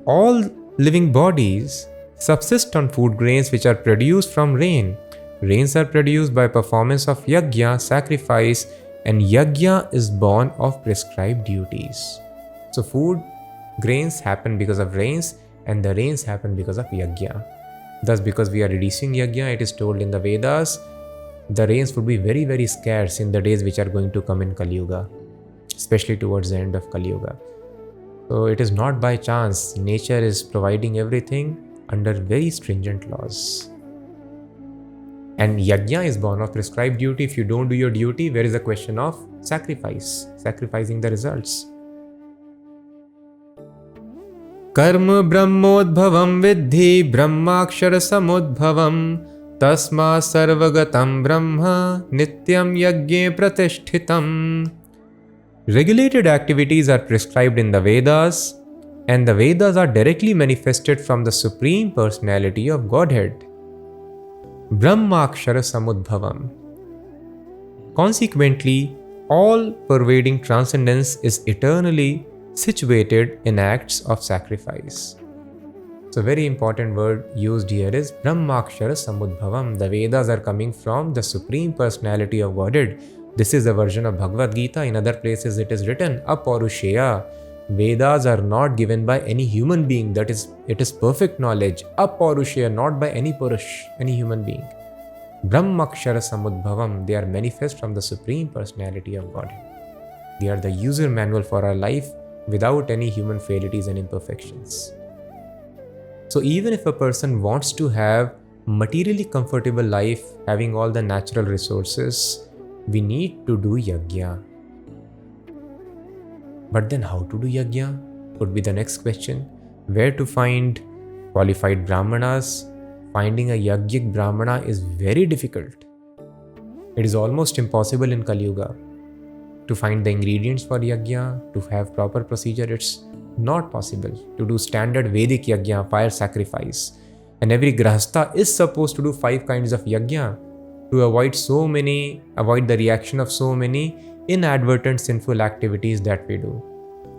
S2: All living bodies subsist on food grains which are produced from rain. Rains are produced by performance of yajna, sacrifice, and yajna is born of prescribed duties. So food grains happen because of rains, and the rains happen because of yajna. Thus, because we are reducing yajna, it is told in the Vedas, the rains would be very, very scarce in the days which are going to come in Kali Yuga, especially towards the end of Kali Yuga. So it is not by chance. Nature is providing everything under very stringent laws. And yajna is born of prescribed duty. If you don't do your duty, where is the question of sacrifice? Sacrificing the results. Karma brahmodbhavam vidhi brahmakshara samudbhavam tasma sarvagatam brahma nityam yajne pratishtitam. Regulated activities are prescribed in the Vedas, and the Vedas are directly manifested from the Supreme Personality of Godhead. Brahmakshara samudbhavam. Consequently, all pervading transcendence is eternally situated in acts of sacrifice. So very important word used here is Brahmakshara samudbhavam. The Vedas are coming from the Supreme Personality of Godhead. This is a version of Bhagavad Gita. In other places it is written Aparusheya. Vedas are not given by any human being. That is, it is perfect knowledge. Aparusheya, not by any Purush, any human being. Brahmakshara samudbhavam. They are manifest from the Supreme Personality of Godhead. They are the user manual for our life without any human frailties and imperfections. So even if a person wants to have materially comfortable life, having all the natural resources, we need to do yajna. But then how to do yajna would be the next question. Where to find qualified brahmanas? Finding a yajnik brahmana is very difficult. It is almost impossible in Kali Yuga. To find the ingredients for yajna, to have proper procedure, it's not possible. To do standard Vedic yajna, fire sacrifice. And every grahastha is supposed to do 5 kinds of yajna to avoid the reaction of so many inadvertent sinful activities that we do.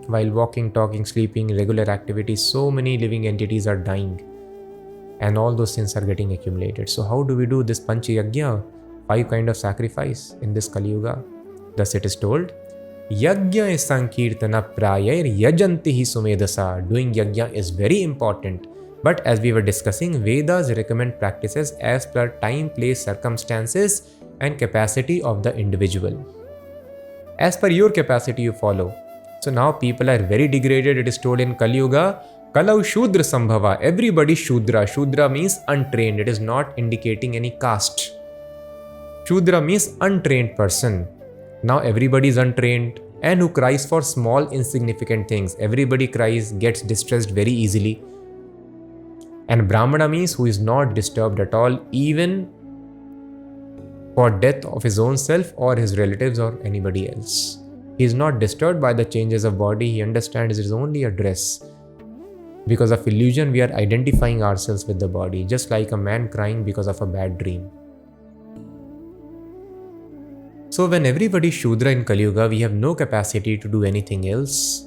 S2: While walking, talking, sleeping, regular activities, so many living entities are dying. And all those sins are getting accumulated. So how do we do this Pancha Yajna, 5 kinds of sacrifice in this Kali Yuga? Thus it is told, Yajna sankirtana prayar yajanti hi sumedasa. Doing yajna is very important. But as we were discussing, Vedas recommend practices as per time, place, circumstances, and capacity of the individual. As per your capacity, you follow. So now people are very degraded. It is told in Kali Yuga, Kalau Shudra Sambhava. Everybody Shudra. Shudra means untrained. It is not indicating any caste. Shudra means untrained person. Now everybody is untrained and who cries for small insignificant things. Everybody cries, gets distressed very easily. And Brahmana means who is not disturbed at all, even for death of his own self or his relatives or anybody else. He is not disturbed by the changes of body. He understands it is only a dress. Because of illusion, we are identifying ourselves with the body, just like a man crying because of a bad dream. So when everybody is Shudra in Kali Yuga, we have no capacity to do anything else.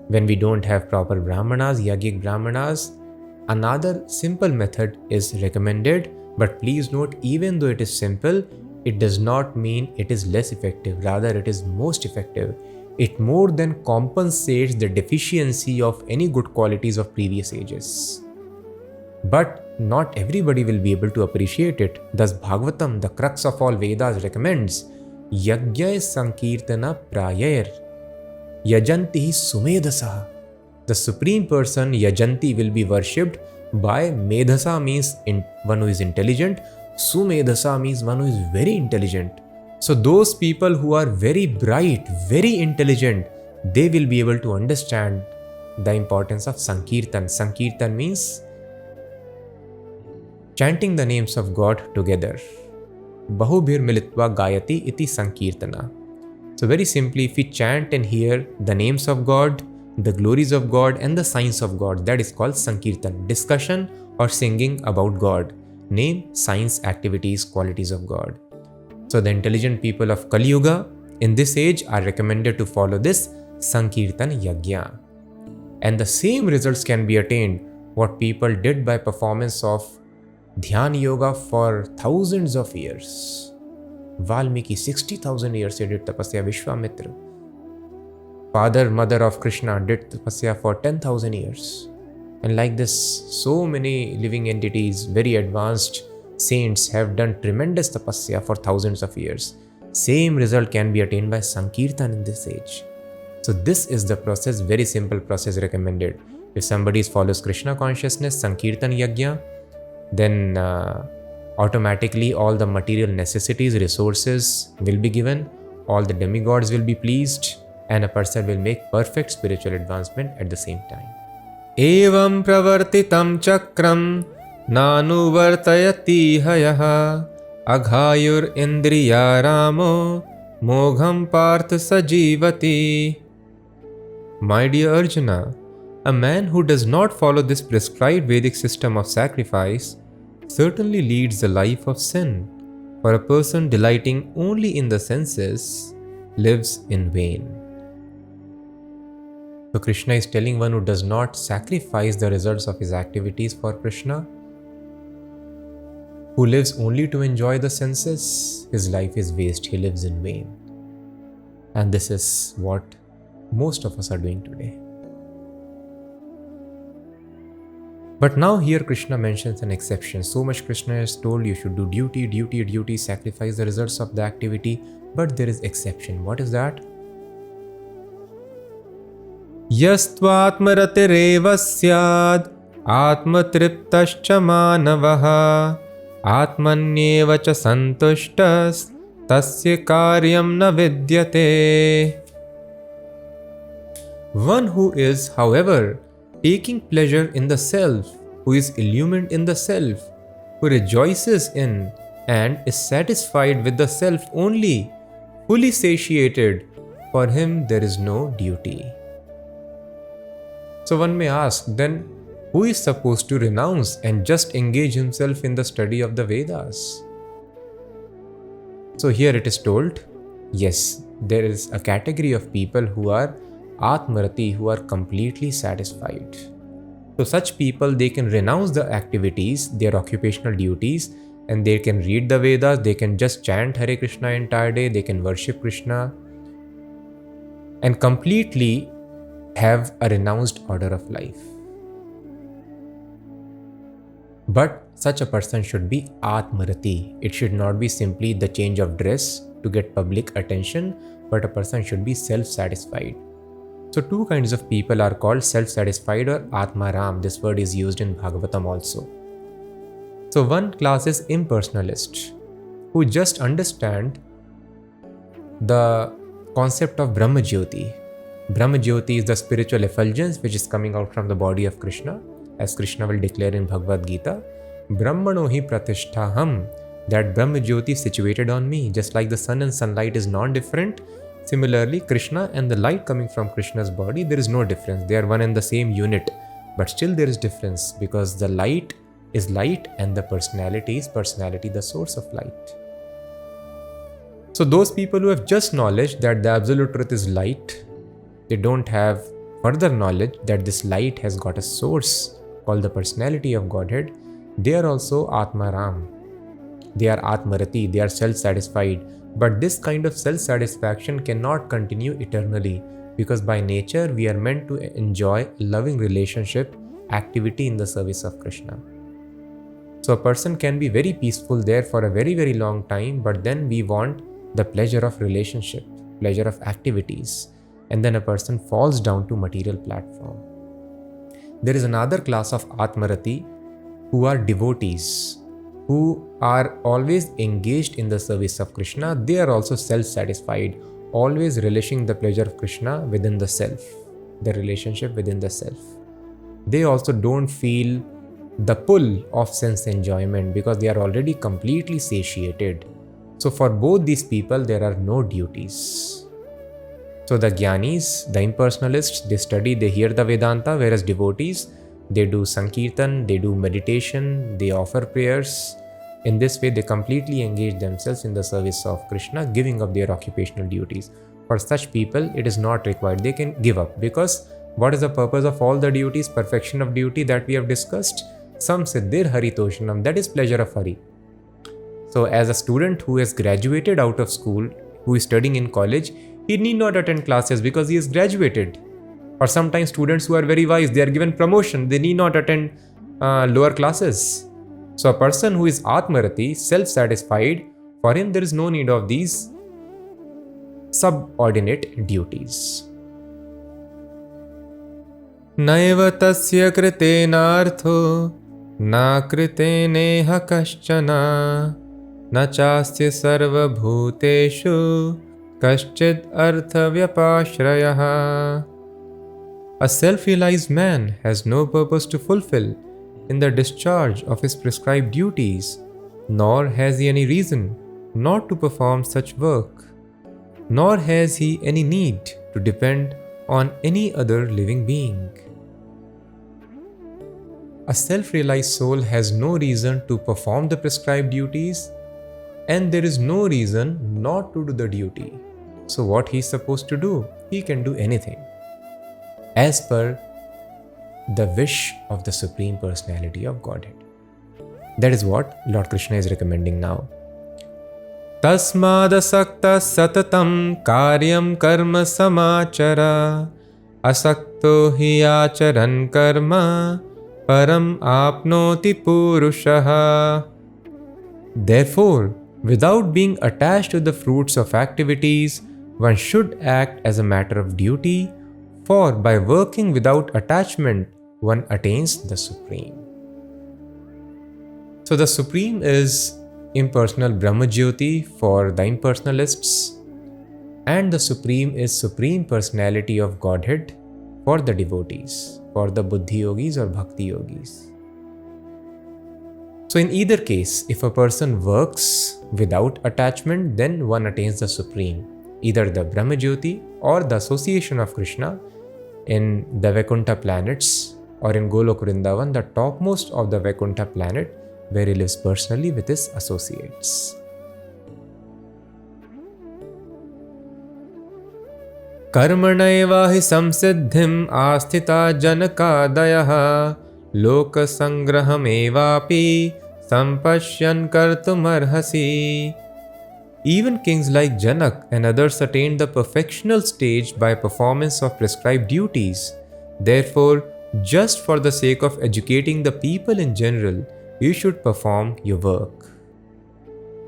S2: When we don't have proper Brahmanas, Yogic Brahmanas, another simple method is recommended. But please note, even though it is simple, it does not mean it is less effective. Rather, it is most effective. It more than compensates the deficiency of any good qualities of previous ages. But not everybody will be able to appreciate it. Thus Bhagavatam, the crux of all Vedas, recommends Yajna Sankirtana Prayar Yajanti Sumedasa. The Supreme Person, Yajanti, will be worshipped by Medhasa, means one who is intelligent. Sumedhasa means one who is very intelligent. So those people who are very bright, very intelligent, they will be able to understand the importance of Sankirtan. Sankirtan means chanting the names of God together. Bahubhir militva gayati iti sankirtana. So very simply, if we chant and hear the names of God, the glories of God and the signs of God, that is called Sankirtan. Discussion or singing about God. Name, signs, activities, qualities of God. So the intelligent people of Kali Yuga in this age are recommended to follow this Sankirtan Yajna. And the same results can be attained what people did by performance of Dhyan Yoga for thousands of years. Valmiki 60,000 years he did tapasya. Vishwamitra, father, mother of Krishna, did tapasya for 10,000 years. And like this, so many living entities, very advanced saints have done tremendous tapasya for thousands of years. Same result can be attained by Sankirtan in this age. So this is the process, very simple process recommended. If somebody follows Krishna consciousness, Sankirtan Yajna, then automatically all the material necessities, resources will be given, all the demigods will be pleased, and a person will make perfect spiritual advancement at the same time. Evam pravartitam chakram nanuvartayati hayaha aghayur indriya ramo mogham partha sajivati. My dear Arjuna, a man who does not follow this prescribed Vedic system of sacrifice certainly leads a life of sin, for a person delighting only in the senses lives in vain. So Krishna is telling one who does not sacrifice the results of his activities for Krishna, who lives only to enjoy the senses, his life is waste, he lives in vain. And this is what most of us are doing today. But now here Krishna mentions an exception. So much Krishna has told you should do duty, sacrifice the results of the activity. But there is exception. What is that? Yastvatmaratireva syad atmatriptascha manavaha atmanyeva cha santushtas tasya karyam na vidyate. One who is, however, taking pleasure in the self, who is illumined in the self, who rejoices in and is satisfied with the self only, fully satiated, for him there is no duty. So one may ask, then who is supposed to renounce and just engage himself in the study of the Vedas? So here it is told, yes, there is a category of people who are Atmarati, who are completely satisfied. So such people, they can renounce the activities, their occupational duties, and they can read the Vedas, they can just chant Hare Krishna entire day, they can worship Krishna, and completely have a renounced order of life. But such a person should be Atmarati. It should not be simply the change of dress to get public attention, but a person should be self-satisfied. So two kinds of people are called self-satisfied or Atmaram. This word is used in Bhagavatam also. So one class is impersonalist, who just understand the concept of Brahma Jyoti. Brahma Jyoti is the spiritual effulgence which is coming out from the body of Krishna, as Krishna will declare in Bhagavad Gita, Brahmano hi pratisthaham, that Brahma Jyoti is situated on me. Just like the sun and sunlight is non-different, similarly Krishna and the light coming from Krishna's body, there is no difference. They are one and the same unit, but still there is difference because the light is light and the personality is personality, the source of light. So those people who have just knowledge that the absolute truth is light, they don't have further knowledge that this light has got a source called the personality of Godhead, they are also Atmaram. They are Atmarati, they are self-satisfied. But this kind of self-satisfaction cannot continue eternally because by nature we are meant to enjoy loving relationship, activity in the service of Krishna. So a person can be very peaceful there for a very, very long time, but then we want the pleasure of relationship, pleasure of activities, and then a person falls down to material platform. There is another class of Atmarati who are devotees, who are always engaged in the service of Krishna. They are also self-satisfied, always relishing the pleasure of Krishna within the self, the relationship within the self. They also don't feel the pull of sense enjoyment because they are already completely satiated. So for both these people, there are no duties. So the Jnanis, the impersonalists, they study, they hear the Vedanta, whereas devotees, they do Sankirtan, they do meditation, they offer prayers. In this way, they completely engage themselves in the service of Krishna, giving up their occupational duties. For such people, it is not required. They can give up because what is the purpose of all the duties, perfection of duty that we have discussed? Sam siddhir haritoshanam, that is pleasure of Hari. So as a student who has graduated out of school, who is studying in college, he need not attend classes because he is graduated. Or sometimes students who are very wise, they are given promotion, they need not attend lower classes. So a person who is Atmarati, self-satisfied, for him there is no need of these subordinate duties. Naiva tasya kritenartho na kriteneha kaschana na chasya sarva bhuteshu kaschid artha vyapashrayah. A self-realized man has no purpose to fulfill in the discharge of his prescribed duties, nor has he any reason not to perform such work, nor has he any need to depend on any other living being. A self-realized soul has no reason to perform the prescribed duties, and there is no reason not to do the duty. So what he is supposed to do? He can do anything as per the wish of the Supreme Personality of Godhead. That is what Lord Krishna is recommending now. Tasmadasakta satatam karyam karma samachara asakto hi acharan karma param apnoti purushaha. Therefore, without being attached to the fruits of activities, one should act as a matter of duty, for by working without attachment, one attains the Supreme. So the Supreme is impersonal Brahma Jyoti for the impersonalists, and the Supreme is Supreme Personality of Godhead for the devotees, for the Buddhi Yogis or Bhakti Yogis. So in either case, if a person works without attachment, then one attains the Supreme, either the Brahma Jyoti or the association of Krishna in the Vaikuntha planets, or in Golok Vrindavan, the topmost of the Vaikuntha planet, where he lives personally with his associates. Karmanaiva hi samsiddhim asthita janakadayaha loka sangraham evapi sampashyan kartumarhasi. Even kings like Janak and others attained the perfectional stage by performance of prescribed duties. Therefore, just for the sake of educating the people in general, you should perform your work.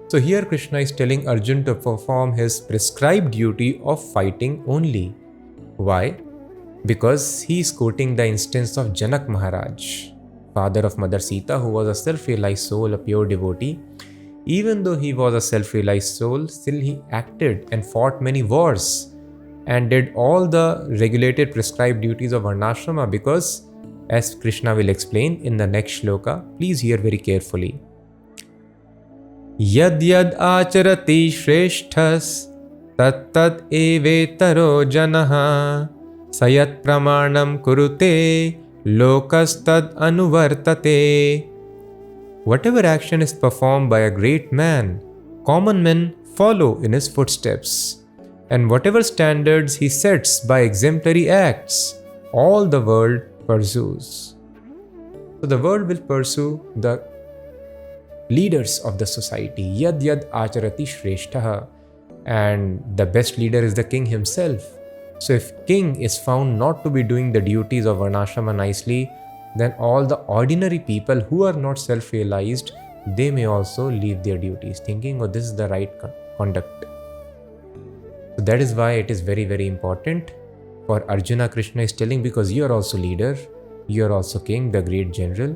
S2: So here Krishna is telling Arjun to perform his prescribed duty of fighting only. Why? Because he is quoting the instance of Janak Maharaj, father of Mother Sita, who was a self-realized soul, a pure devotee. Even though he was a self-realized soul, still he acted and fought many wars and did all the regulated prescribed duties of Varnashrama because, as Krishna will explain in the next shloka, please hear very carefully. Yad yad acharati shreshthas tat tat evetaro janaha sayat pramanam kurute lokastad anuvartate. Whatever action is performed by a great man, common men follow in his footsteps. And whatever standards he sets by exemplary acts, all the world pursues. So the world will pursue the leaders of the society. Yad yad acharati shreshtaha. And the best leader is the king himself. So if king is found not to be doing the duties of Varnashrama nicely, then all the ordinary people who are not self-realized, they may also leave their duties, thinking, oh, this is the right conduct. So that is why it is very, very important for Arjuna. Krishna is telling, because you are also leader, you are also king, the great general.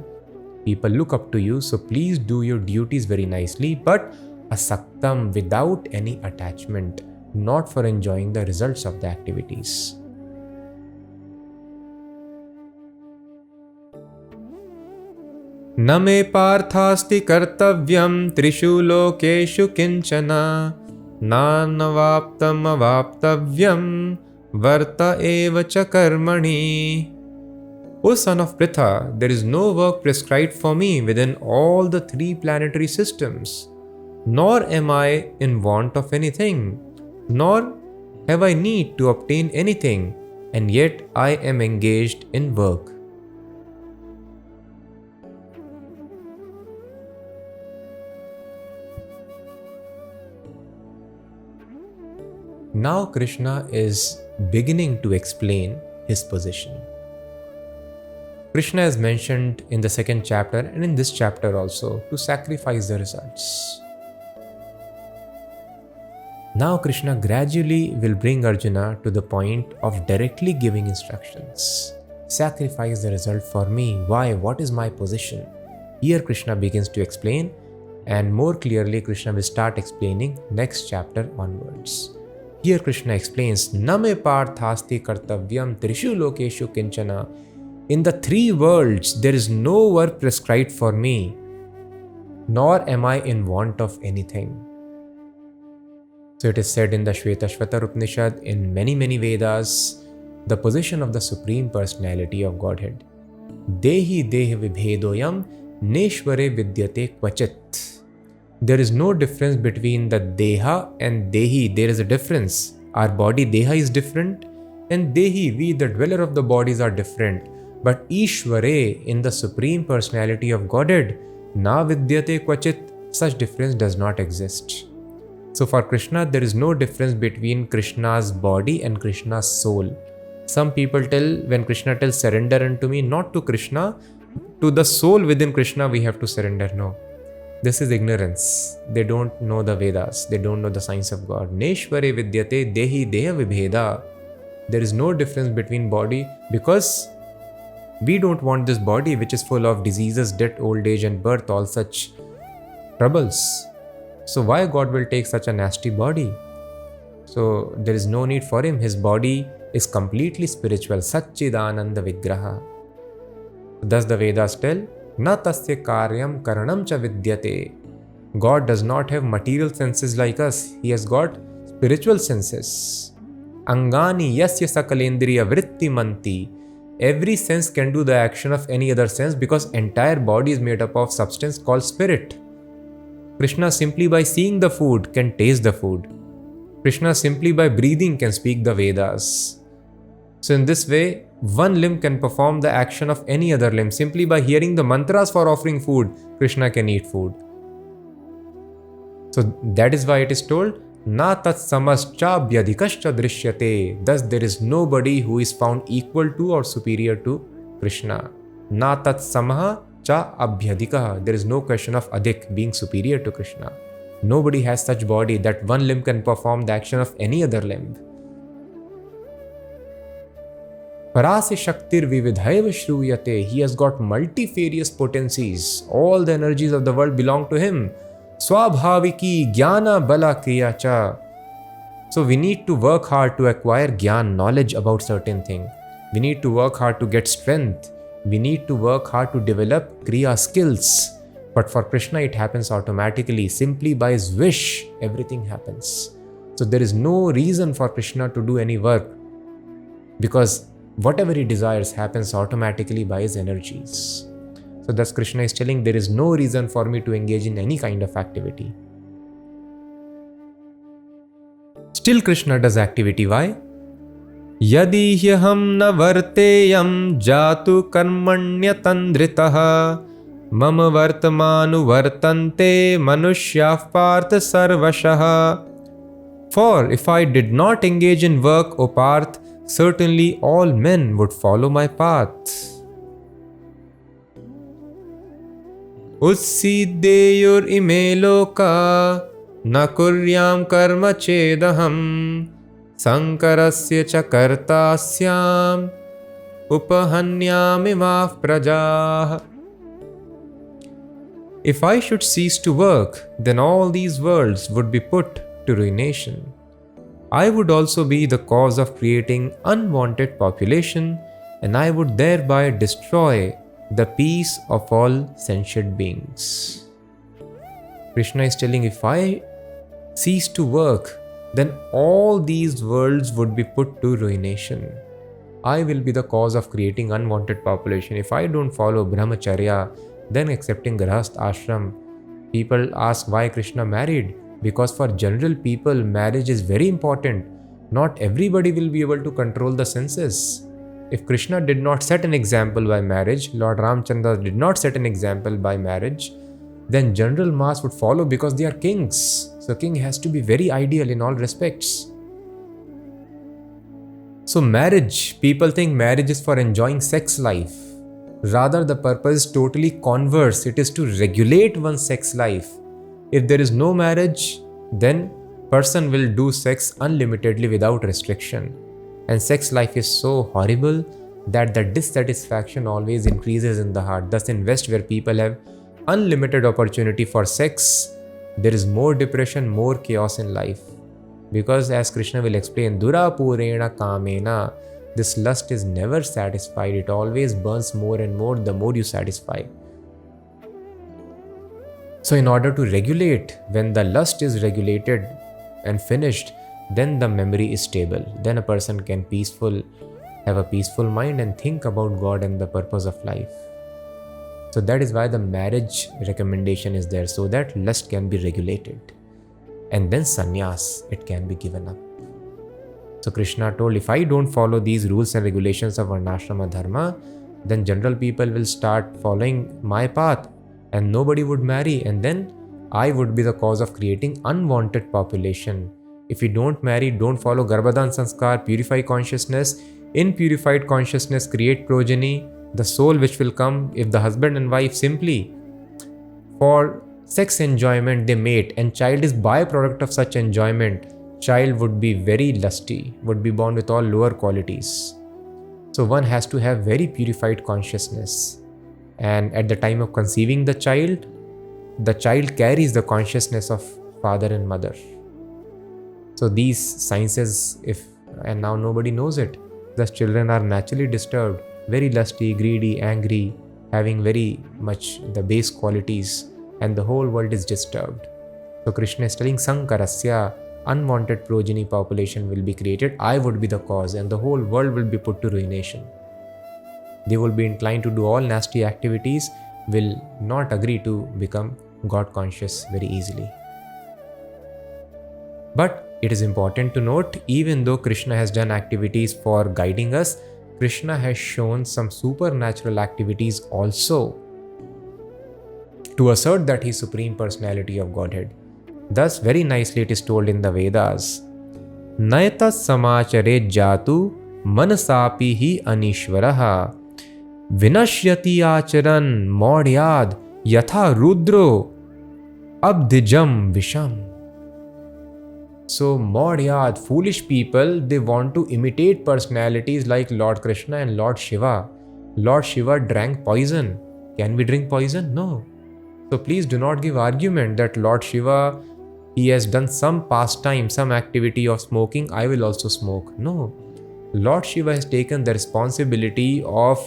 S2: People look up to you, so please do your duties very nicely, but asaktam, without any attachment, not for enjoying the results of the activities. न मे पार्थास्ति कर्तव्यं त्रिषु लोकेषु किंचन नानवाप्तमवाप्तव्यं वर्त एव च कर्मणि. O son of Pritha, there is no work prescribed for me within all the three planetary systems, nor am I in want of anything, nor have I need to obtain anything, and yet I am engaged in work. Now Krishna is beginning to explain his position. Krishna is mentioned in the second chapter and in this chapter also to sacrifice the results. Now Krishna gradually will bring Arjuna to the point of directly giving instructions. Sacrifice the result for me. Why? What is my position? Here Krishna begins to explain, and more clearly Krishna will start explaining next chapter onwards. Here Krishna explains, Name parthasti kartavyam trishu lokeshu kinchana. In the three worlds there is no work prescribed for me, nor am I in want of anything. So it is said in the Shvetashvatar Upanishad, in many Vedas, the position of the Supreme Personality of Godhead. Dehi dehi vibhedoyam neshvare vidyate kvachit. There is no difference between the Deha and Dehi. There is a difference. Our body Deha is different, and Dehi, we the dweller of the bodies, are different. But Ishvare, in the Supreme Personality of Godhead, na vidyate kvachit, such difference does not exist. So for Krishna, there is no difference between Krishna's body and Krishna's soul. Some people tell, when Krishna tells surrender unto me, not to Krishna, to the soul within Krishna we have to surrender. No. This is ignorance. They don't know the Vedas. They don't know the science of God. Neshvare vidyate dehi deha vibheda. There is no difference between body, because we don't want this body which is full of diseases, death, old age and birth, all such troubles. So why God will take such a nasty body? So there is no need for him. His body is completely spiritual. Satchidananda Vigraha. Thus the Vedas tell, Na tasya karyam karanam cha vidyate. God does not have material senses like us. He has got spiritual senses. Angani yasya sakalendriya vritti manti. Every sense can do the action of any other sense, because entire body is made up of substance called spirit. Krishna simply by seeing the food can taste the food. Krishna simply by breathing can speak the Vedas. So in this way, one limb can perform the action of any other limb. Simply by hearing the mantras for offering food, Krishna can eat food. So that is why it is told, Na tat samascha vyadhikascha drishyate. Thus there is nobody who is found equal to or superior to Krishna. Na tat samaha cha abhyadhikaha. There is no question of adhik being superior to Krishna. Nobody has such body that one limb can perform the action of any other limb. Parase Shaktir Vividhaiva Shruyate. He has got multifarious potencies. All the energies of the world belong to him. Swabhaviki Jnana Bala Kriya Cha. So we need to work hard to acquire Gyan, knowledge about certain thing. We need to work hard to get strength. We need to work hard to develop Kriya skills. But for Krishna it happens automatically. Simply by his wish, everything happens. So there is no reason for Krishna to do any work, because whatever he desires happens automatically by his energies. So thus Krishna is telling, there is no reason for me to engage in any kind of activity. Still Krishna does activity. Why? Yadi hyaham na varteyam jatu karmanyatandritaha mama vartamanu vartante manushyav partha sarvashaha. For if I did not engage in work, O Parth, certainly all men would follow my path. Utsideyur ime loka na kuryam karma chedaham sankarasya cha kartasyam upahanyamimav prajah. If I should cease to work, then all these worlds would be put to ruination. I would also be the cause of creating unwanted population, and I would thereby destroy the peace of all sentient beings. Krishna is telling, if I cease to work, then all these worlds would be put to ruination. I will be the cause of creating unwanted population. If I don't follow brahmacharya, then accepting grahast ashram. People ask why Krishna married. Because for general people, marriage is very important. Not everybody will be able to control the senses. If Krishna did not set an example by marriage, Lord Ramchandra did not set an example by marriage, then general mass would follow because they are kings. So king has to be very ideal in all respects. So marriage, people think marriage is for enjoying sex life. Rather, the purpose is totally converse. It is to regulate one's sex life. If there is no marriage, then person will do sex unlimitedly without restriction. And sex life is so horrible that the dissatisfaction always increases in the heart. Thus in West, where people have unlimited opportunity for sex, there is more depression, more chaos in life. Because as Krishna will explain, Dura Purena Kamena, this lust is never satisfied. It always burns more and more the more you satisfy. So in order to regulate, when the lust is regulated and finished, then the memory is stable. Then a person can have a peaceful mind and think about God and the purpose of life. So that is why the marriage recommendation is there, so that lust can be regulated. And then sannyas, it can be given up. So Krishna told, if I don't follow these rules and regulations of Varnashrama Dharma, then general people will start following my path and nobody would marry, and then I would be the cause of creating unwanted population. If you don't marry, don't follow Garbhadan Sanskar, purify consciousness. In purified consciousness, create progeny, the soul which will come. If the husband and wife simply for sex enjoyment they mate, and child is byproduct of such enjoyment, child would be very lusty, would be born with all lower qualities. So one has to have very purified consciousness. And at the time of conceiving the child carries the consciousness of father and mother. So these sciences, and now nobody knows it. Thus children are naturally disturbed, very lusty, greedy, angry, having very much the base qualities, and the whole world is disturbed. So Krishna is telling, Sankarasya, unwanted progeny population will be created. I would be the cause, and the whole world will be put to ruination. They will be inclined to do all nasty activities, will not agree to become God conscious very easily. But it is important to note, even though Krishna has done activities for guiding us, Krishna has shown some supernatural activities also to assert that he is Supreme Personality of Godhead. Thus, very nicely it is told in the Vedas, Nayata samachare jatu manasapi hi anishvaraha vinashyati acharan modyad yatha rudro abdijam visham. So, Modyad, foolish people, they want to imitate personalities like Lord Krishna and Lord Shiva. Lord Shiva drank poison. Can we drink poison? No. So please do not give argument that Lord Shiva, he has done some pastime, some activity of smoking, I will also smoke. No. Lord Shiva has taken the responsibility of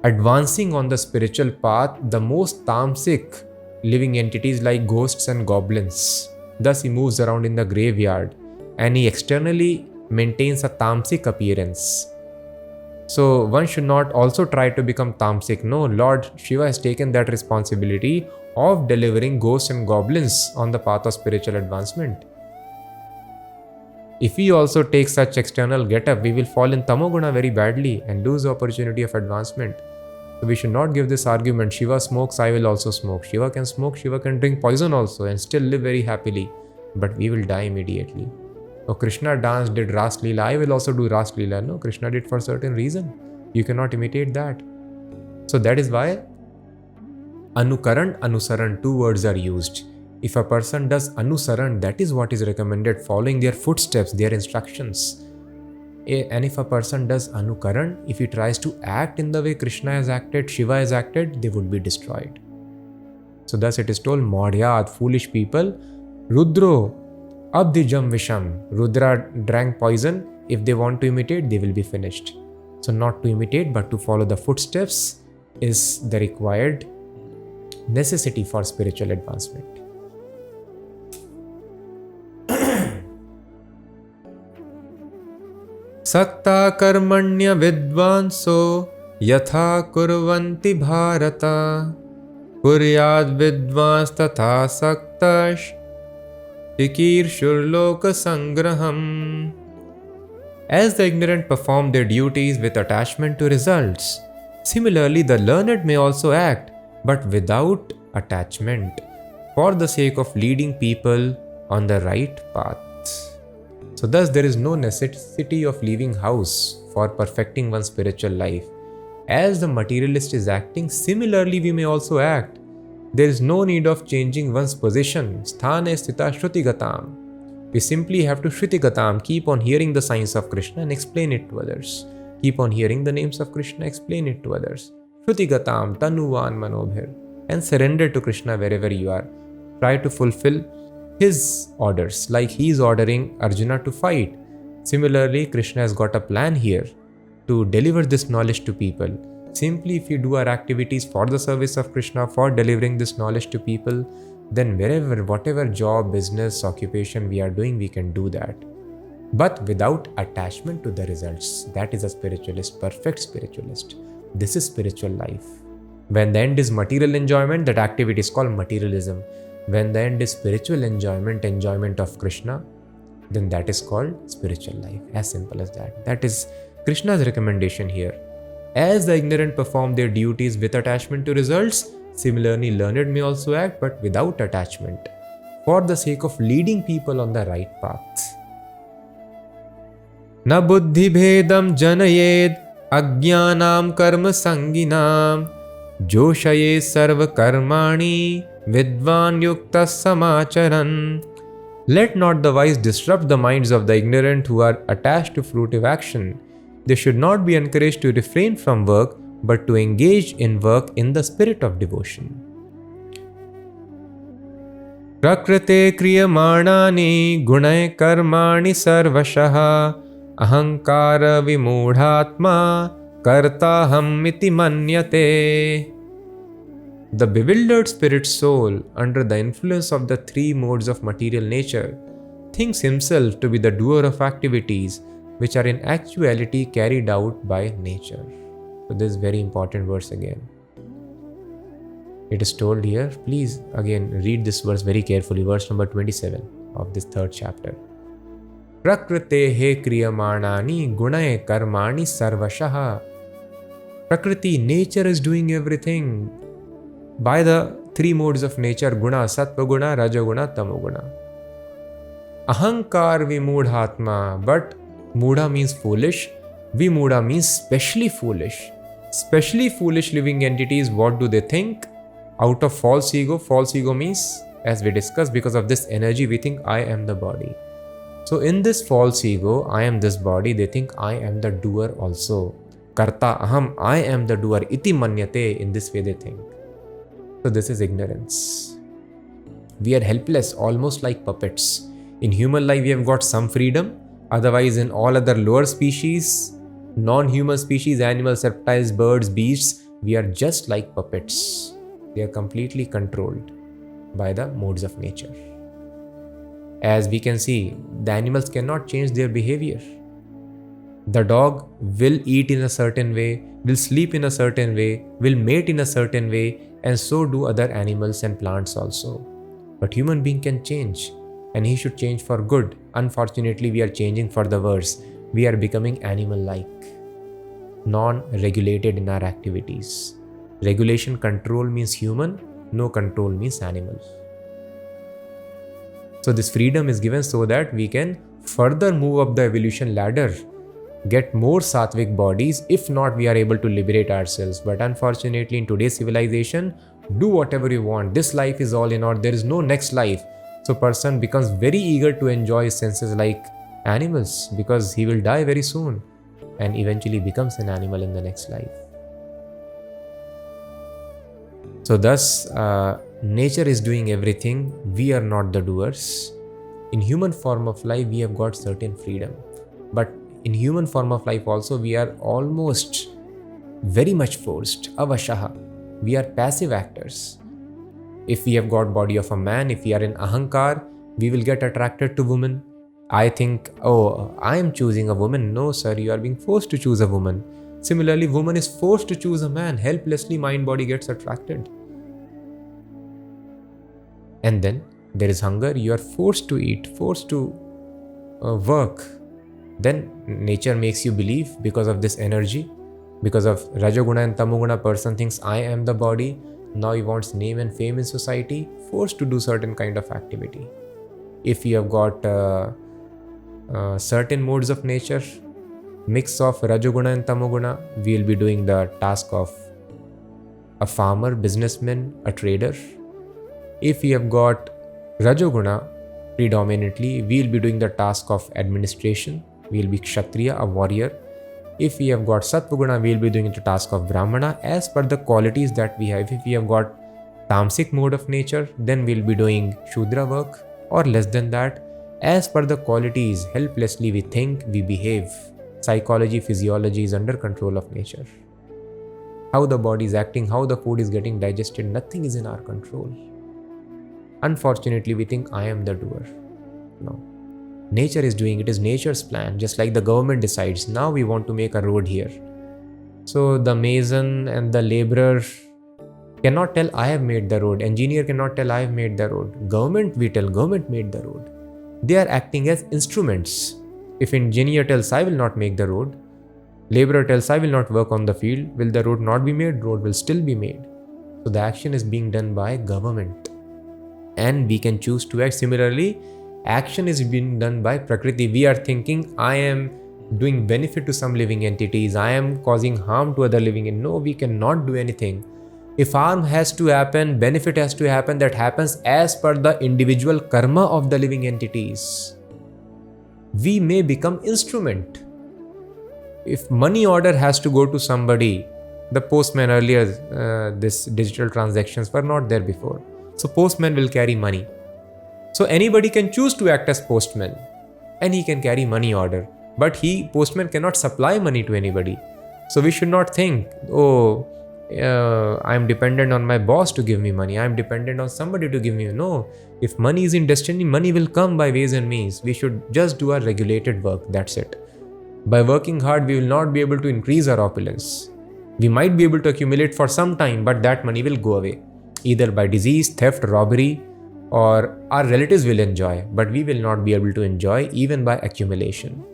S2: advancing on the spiritual path the most tamasic living entities like ghosts and goblins. Thus he moves around in the graveyard and he externally maintains a tamasic appearance. So one should not also try to become tamasic. No, Lord Shiva has taken that responsibility of delivering ghosts and goblins on the path of spiritual advancement. If we also take such external get-up, we will fall in tamoguna very badly and lose the opportunity of advancement. So we should not give this argument, Shiva smokes, I will also smoke. Shiva can smoke, Shiva can drink poison also and still live very happily. But we will die immediately. Oh, Krishna danced, did Ras Leela, I will also do Ras Leela. No, Krishna did for a certain reason. You cannot imitate that. So that is why Anukaran, Anusaran, two words are used. If a person does Anusaran, that is what is recommended, following their footsteps, their instructions. And if a person does Anukaran, if he tries to act in the way Krishna has acted, Shiva has acted, they would be destroyed. So thus it is told, Modyad, foolish people, Rudro, Abdijam Visham, Rudra drank poison. If they want to imitate, they will be finished. So not to imitate, but to follow the footsteps is the required necessity for spiritual advancement. Sakta karmanya vidvanso yatha kurvanti bharata kuryad vidvans tatha saktash tikir shurloka sangraham. As the ignorant perform their duties with attachment to results, similarly the learned may also act, but without attachment, for the sake of leading people on the right path. So thus there is no necessity of leaving house for perfecting one's spiritual life. As the materialist is acting, similarly we may also act. There is no need of changing one's position. Sthane sthita shrutigatam. We simply have to shrutigatam, keep on hearing the signs of Krishna and explain it to others. Keep on hearing the names of Krishna, explain it to others. Shrutigatam tanuvan manobhir. And surrender to Krishna wherever you are. Try to fulfill his orders, like he is ordering Arjuna to fight. Similarly, Krishna has got a plan here to deliver this knowledge to people. Simply if we do our activities for the service of Krishna, for delivering this knowledge to people, then wherever, whatever job, business, occupation we are doing, we can do that. But without attachment to the results. That is a spiritualist, perfect spiritualist. This is spiritual life. When the end is material enjoyment, that activity is called materialism. When the end is spiritual enjoyment, enjoyment of Krishna, then that is called spiritual life. As simple as that. That is Krishna's recommendation here. As the ignorant perform their duties with attachment to results, similarly learned may also act, but without attachment, for the sake of leading people on the right path. Na buddhi bhedam janayed ajnanam karma sanginam joshaye sarva karmani vidvan yukta samacharan. Let not the wise disrupt the minds of the ignorant who are attached to fruitive action. They should not be encouraged to refrain from work, but to engage in work in the spirit of devotion. Prakrite kriyamanani gunay karmani sarvashaha ahankara vimudhatma kartaham iti manyate. The bewildered spirit soul, under the influence of the three modes of material nature, thinks himself to be the doer of activities which are in actuality carried out by nature. So this is very important verse again. It is told here, please again read this verse very carefully, verse number 27 of this third chapter. Prakrite he kriyamanani gunay karmani sarvashaha. Prakriti, nature is doing everything by the three modes of nature: guna, sattva guna, rajoguna, tamoguna. Ahankar vimudhatma, but mudha means foolish, vimudha means specially foolish. Specially foolish living entities, what do they think? Out of false ego. False ego means, as we discussed, because of this energy we think I am the body. So in this false ego, I am this body, they think I am the doer also. Karta aham, I am the doer, iti manyate, in this way they think. So this is ignorance. We are helpless, almost like puppets. In human life we have got some freedom, otherwise in all other lower species, non-human species, animals, reptiles, birds, beasts, we are just like puppets. They are completely controlled by the modes of nature. As we can see, the animals cannot change their behavior. The dog will eat in a certain way, will sleep in a certain way, will mate in a certain way, and so do other animals and plants also. But human being can change, and he should change for good. Unfortunately, we are changing for the worse. We are becoming animal-like, non-regulated in our activities. Regulation, control means human, no control means animal. So this freedom is given so that we can further move up the evolution ladder, get more sattvic bodies. If not, we are able to liberate ourselves. But unfortunately, in today's civilization, do whatever you want. This life is all in all. There is no next life. So person becomes very eager to enjoy his senses like animals, because he will die very soon and eventually becomes an animal in the next life. So thus, nature is doing everything. We are not the doers. In human form of life, we have got certain freedom. But in human form of life also, we are almost very much forced. Avashaha. We are passive actors. If we have got body of a man, if we are in ahankar, we will get attracted to women. I think, oh, I am choosing a woman. No, sir, you are being forced to choose a woman. Similarly, woman is forced to choose a man. Helplessly, mind body gets attracted. And then there is hunger. You are forced to eat, forced to work. Then nature makes you believe, because of this energy, because of Rajoguna and Tamoguna, person thinks I am the body. Now he wants name and fame in society, forced to do certain kind of activity. If you have got certain modes of nature, mix of Rajoguna and Tamoguna, we will be doing the task of a farmer, businessman, a trader. If we have got Rajoguna predominantly, we will be doing the task of administration. We will be Kshatriya, a warrior. If we have got Sattvaguna, we will be doing the task of Brahmana as per the qualities that we have. If we have got Tamasic mode of nature, then we will be doing Shudra work, or less than that. As per the qualities, helplessly we think, we behave. Psychology, physiology is under control of nature. How the body is acting, how the food is getting digested, nothing is in our control. Unfortunately, we think I am the doer. No. Nature is doing it. Is nature's plan. Just like the government decides, now we want to make a road here. So the mason and the laborer cannot tell I have made the road. Engineer cannot tell I have made the road. Government, we tell government made the road. They are acting as instruments. If engineer tells I will not make the road, laborer tells I will not work on the field, will the road not be made? Road will still be made. So the action is being done by government. And we can choose to act. Similarly, action is being done by Prakriti. We are thinking I am doing benefit to some living entities, I am causing harm to other living entities. No, we cannot do anything. If harm has to happen, benefit has to happen, that happens as per the individual karma of the living entities. We may become instrument. If money order has to go to somebody, the postman earlier, this digital transactions were not there before. So postman will carry money. So anybody can choose to act as postman and he can carry money order. But postman cannot supply money to anybody. So we should not think, I am dependent on my boss to give me money. I am dependent on somebody to give me. No, if money is in destiny, money will come by ways and means. We should just do our regulated work. That's it. By working hard, we will not be able to increase our opulence. We might be able to accumulate for some time, but that money will go away. Either by disease, theft, robbery, or our relatives will enjoy, but we will not be able to enjoy even by accumulation.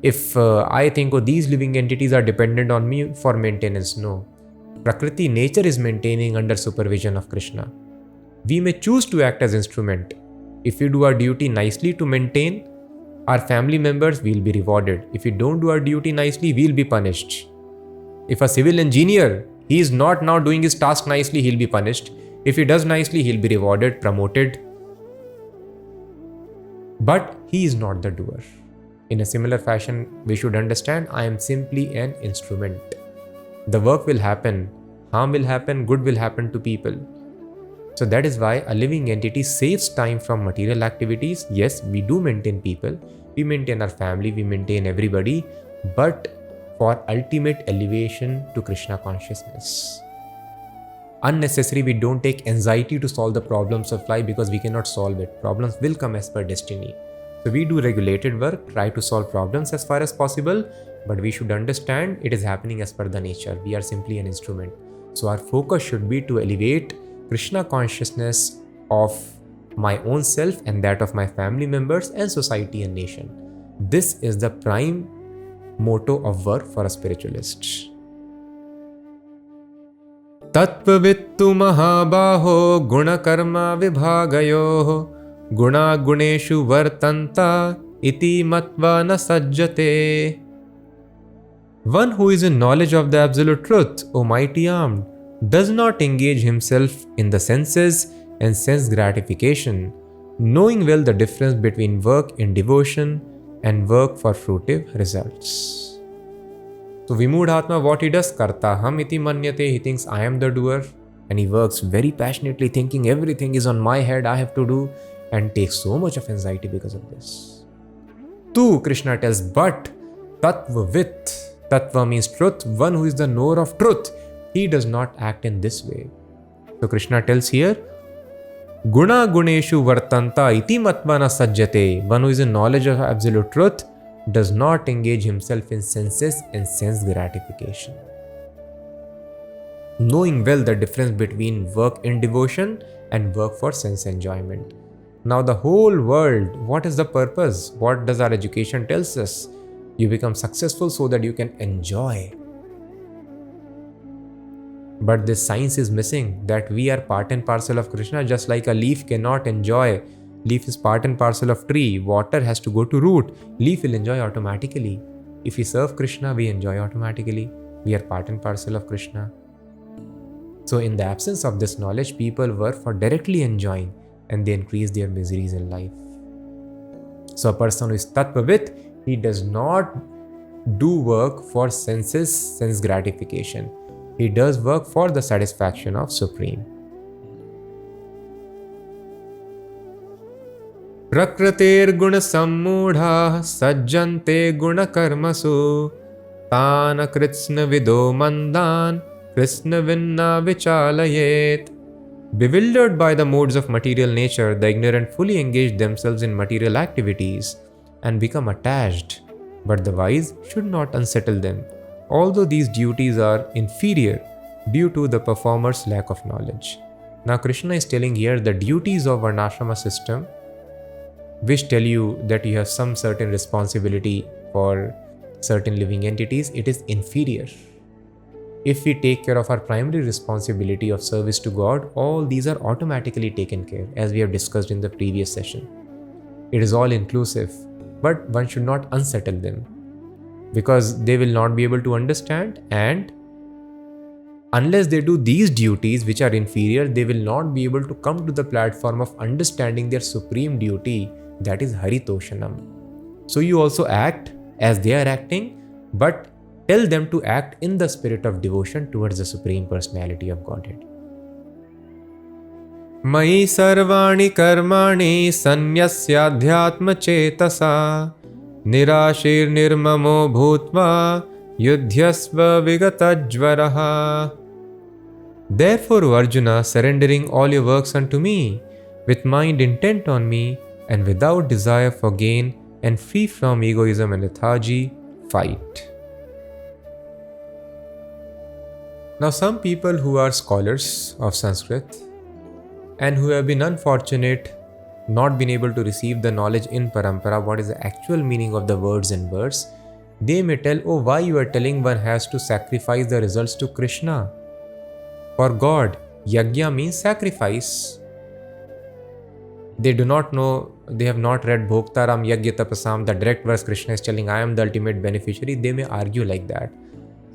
S2: If I think, these living entities are dependent on me for maintenance, no. Prakriti, nature is maintaining under supervision of Krishna. We may choose to act as instrument. If we do our duty nicely to maintain our family members, we will be rewarded. If we don't do our duty nicely, we will be punished. If a civil engineer, he is not now doing his task nicely, he will be punished. If he does nicely, he will be rewarded, promoted. But he is not the doer. In a similar fashion, we should understand, I am simply an instrument. The work will happen, harm will happen, good will happen to people. So that is why a living entity saves time from material activities. Yes, we do maintain people, we maintain our family, we maintain everybody, but for ultimate elevation to Krishna consciousness. Unnecessary, we don't take anxiety to solve the problems of life because we cannot solve it. Problems will come as per destiny. So we do regulated work, try to solve problems as far as possible, but we should understand it is happening as per the nature. We are simply an instrument. So our focus should be to elevate Krishna consciousness of my own self and that of my family members and society and nation. This is the prime motto of work for a spiritualist. Tattvavittu mahabaho gunakarma vibhagayoh guna guneshu vartanta iti matva na sajjate. One who is in knowledge of the absolute truth, O mighty armed, does not engage himself in the senses and sense gratification, knowing well the difference between work in devotion and work for fruitive results. So Vimudhatma, what he does, karta ham iti manyate, he thinks I am the doer, and he works very passionately thinking everything is on my head, I have to do, and takes so much of anxiety because of this. Tu, Krishna tells, but tattvavit, tattva means truth, one who is the knower of truth, he does not act in this way. So Krishna tells here, Guna guneshu vartanta iti matvana sajjate, one who is in knowledge of absolute truth does not engage himself in senses and sense gratification. Knowing well the difference between work in devotion and work for sense enjoyment. Now the whole world, what is the purpose? What does our education tells us? You become successful so that you can enjoy. But this science is missing, that we are part and parcel of Krishna, just like a leaf cannot enjoy. Leaf is part and parcel of tree. Water has to go to root. Leaf will enjoy automatically. If we serve Krishna, we enjoy automatically. We are part and parcel of Krishna. So in the absence of this knowledge, people work for directly enjoying and they increase their miseries in life. So a person who is tattvavit, he does not do work for senses, sense gratification. He does work for the satisfaction of Supreme. Prakratir guna sammudha sajjante guna karmasu tana kritsna vido mandan krishna vinna vichalayet. Bewildered by the modes of material nature, the ignorant fully engage themselves in material activities and become attached, but the wise should not unsettle them, although these duties are inferior due to the performer's lack of knowledge. Now Krishna is telling here the duties of Varnashrama system, which tell you that you have some certain responsibility for certain living entities, it is inferior. If we take care of our primary responsibility of service to God, all these are automatically taken care, as we have discussed in the previous session. It is all inclusive, but one should not unsettle them, because they will not be able to understand, and unless they do these duties which are inferior, they will not be able to come to the platform of understanding their supreme duty, that is Haritoshanam. So you also act as they are acting, but tell them to act in the spirit of devotion towards the Supreme Personality of Godhead. Mai sarvani karmani sanyasyadhyatma chetasa nirashir nirmamo bhutva yudhyasva vigatajvaraha. Therefore, O Arjuna, surrendering all your works unto me, with mind intent on me, and without desire for gain, and free from egoism and lethargy, fight. Now some people who are scholars of Sanskrit and who have been unfortunate, not been able to receive the knowledge in parampara, what is the actual meaning of the words and verse, they may tell, oh, why you are telling one has to sacrifice the results to Krishna? For God, yajna means sacrifice. They do not know, they have not read Bhoktaram Yajna Tapasam, the direct verse Krishna is telling, I am the ultimate beneficiary. They may argue like that.